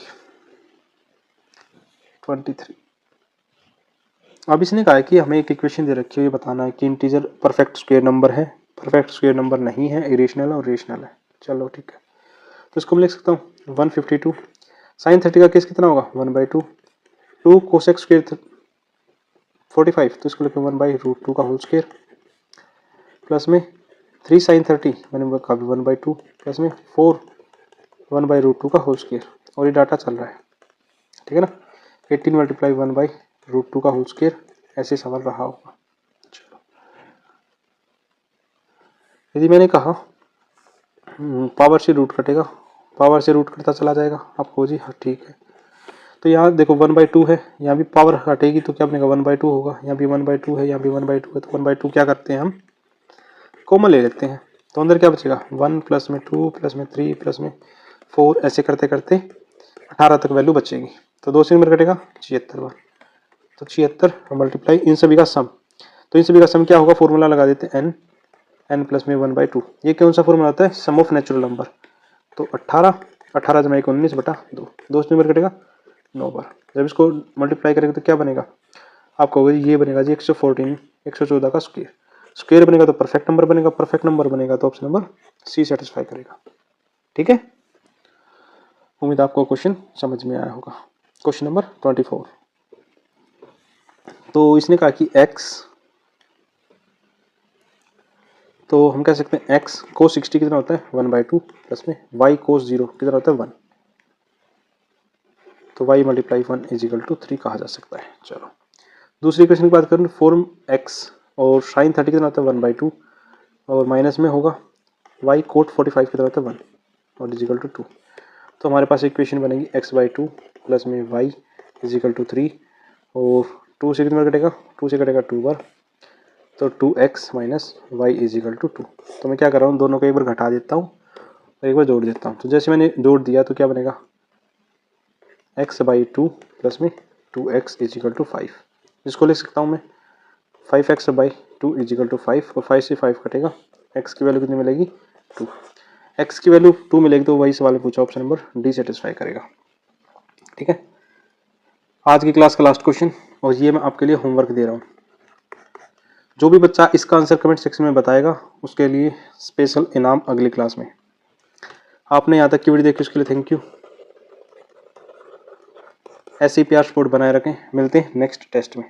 अब इसने कहा है कि हमें एक इक्वेशन दे रखी है, ये बताना है कि इंटीजर परफेक्ट स्क्वायर नंबर है, परफेक्ट स्क्वायर नंबर नहीं है, इरेशनल और रेशनल है। चलो ठीक है, तो इसको मैं लिख सकता हूँ 152 साइन 30 का केस कितना होगा 1/2 2 कोसेक स्क्वायर 45 तो इसको लिखें 1/√2 का होल स्क्वायर प्लस में 3 साइन 30 मैंने का 1/2 प्लस में 4 1/√2 का होल स्क्वायर, और ये डाटा चल रहा है। ठीक है ना, 18 मल्टीप्लाई 1/√2 का होल स्क्वायर, ऐसे सवाल रहा होगा। चलो, यदि मैंने कहा पावर से रूट कटेगा, पावर से रूट कटता चला जाएगा आपको जी, हाँ ठीक है। तो यहाँ देखो 1/2 है, यहाँ भी पावर हटेगी तो क्या बनेगा 1/2 होगा, यहाँ भी 1/2 है, यहाँ भी 1/2 है, तो 1/2 क्या करते हैं हम कॉमन ले लेते हैं, तो अंदर क्या बचेगा 1 प्लस में 2 प्लस में 3 प्लस में 4, ऐसे करते करते 18 तक वैल्यू बचेगी। तो 2 से नंबर कटेगा 76 बार, तो 76 मल्टीप्लाई इन सभी का सम, तो इन सभी का सम क्या होगा फॉर्मूला लगा देते हैं n प्लस में 1/2। ये कौन सा फॉर्मूला होता है सम ऑफ नेचुरल नंबर, तो 18 जमा 1 19/2, 2 से नंबर कटेगा 9 बार। जब इसको मल्टीप्लाई करेंगे तो क्या बनेगा आपको होगा ये बनेगा जी 114 का स्क्वायर, स्क्वायर बनेगा तो परफेक्ट नंबर बनेगा, परफेक्ट नंबर बनेगा तो ऑप्शन नंबर सी सेटिस्फाई करेगा। ठीक है, उम्मीद आपको क्वेश्चन समझ में आया होगा। क्वेश्चन नंबर 24, तो इसने कहा कि x, तो हम कह सकते हैं x cos 60 कितना होता है 1/2 प्लस में y cos 0 कितना होता है 1, तो y multiply 1 is equal to 3 कहा जा सकता है। चलो, दूसरी क्वेश्चन की बात करें फॉर्म x और साइन 30 कितना होता है 1/2 और माइनस में होगा y कोट 45 कितना होता है 1 और इज इक्वल टू 2, तो हमारे पास इक्वेशन बनेगी x/2 प्लस में y इज इक्वल टू 3 और 2 से कितना कटेगा 2 से कटेगा 2 बार, तो 2x minus Y is equal to 2। तो मैं क्या कर रहा हूँ दोनों को एक बार घटा देता हूँ और एक बार जोड़ देता हूँ, तो जैसे मैंने जोड़ दिया तो क्या बनेगा x/2 प्लस में 2x इज इक्वल टू 5, जिसको लिख सकता हूँ मैं 5x/2 इज इक्वल टू 5 और 5 से 5 कटेगा, x की वैल्यू कितनी मिलेगी 2, x की वैल्यू 2 मिलेगी तो वही सवाल पूछा ऑप्शन नंबर डी सेटिस्फाई करेगा। ठीक है, आज की क्लास का लास्ट क्वेश्चन, और ये मैं आपके लिए होमवर्क दे रहा हूँ। जो भी बच्चा इसका आंसर कमेंट सेक्शन में बताएगा उसके लिए स्पेशल इनाम अगली क्लास में। आपने यहाँ तक की वीडियो देखी उसके लिए थैंक यू। ऐसे ही प्यार सपोर्ट बनाए रखें, मिलते हैं नेक्स्ट टेस्ट में।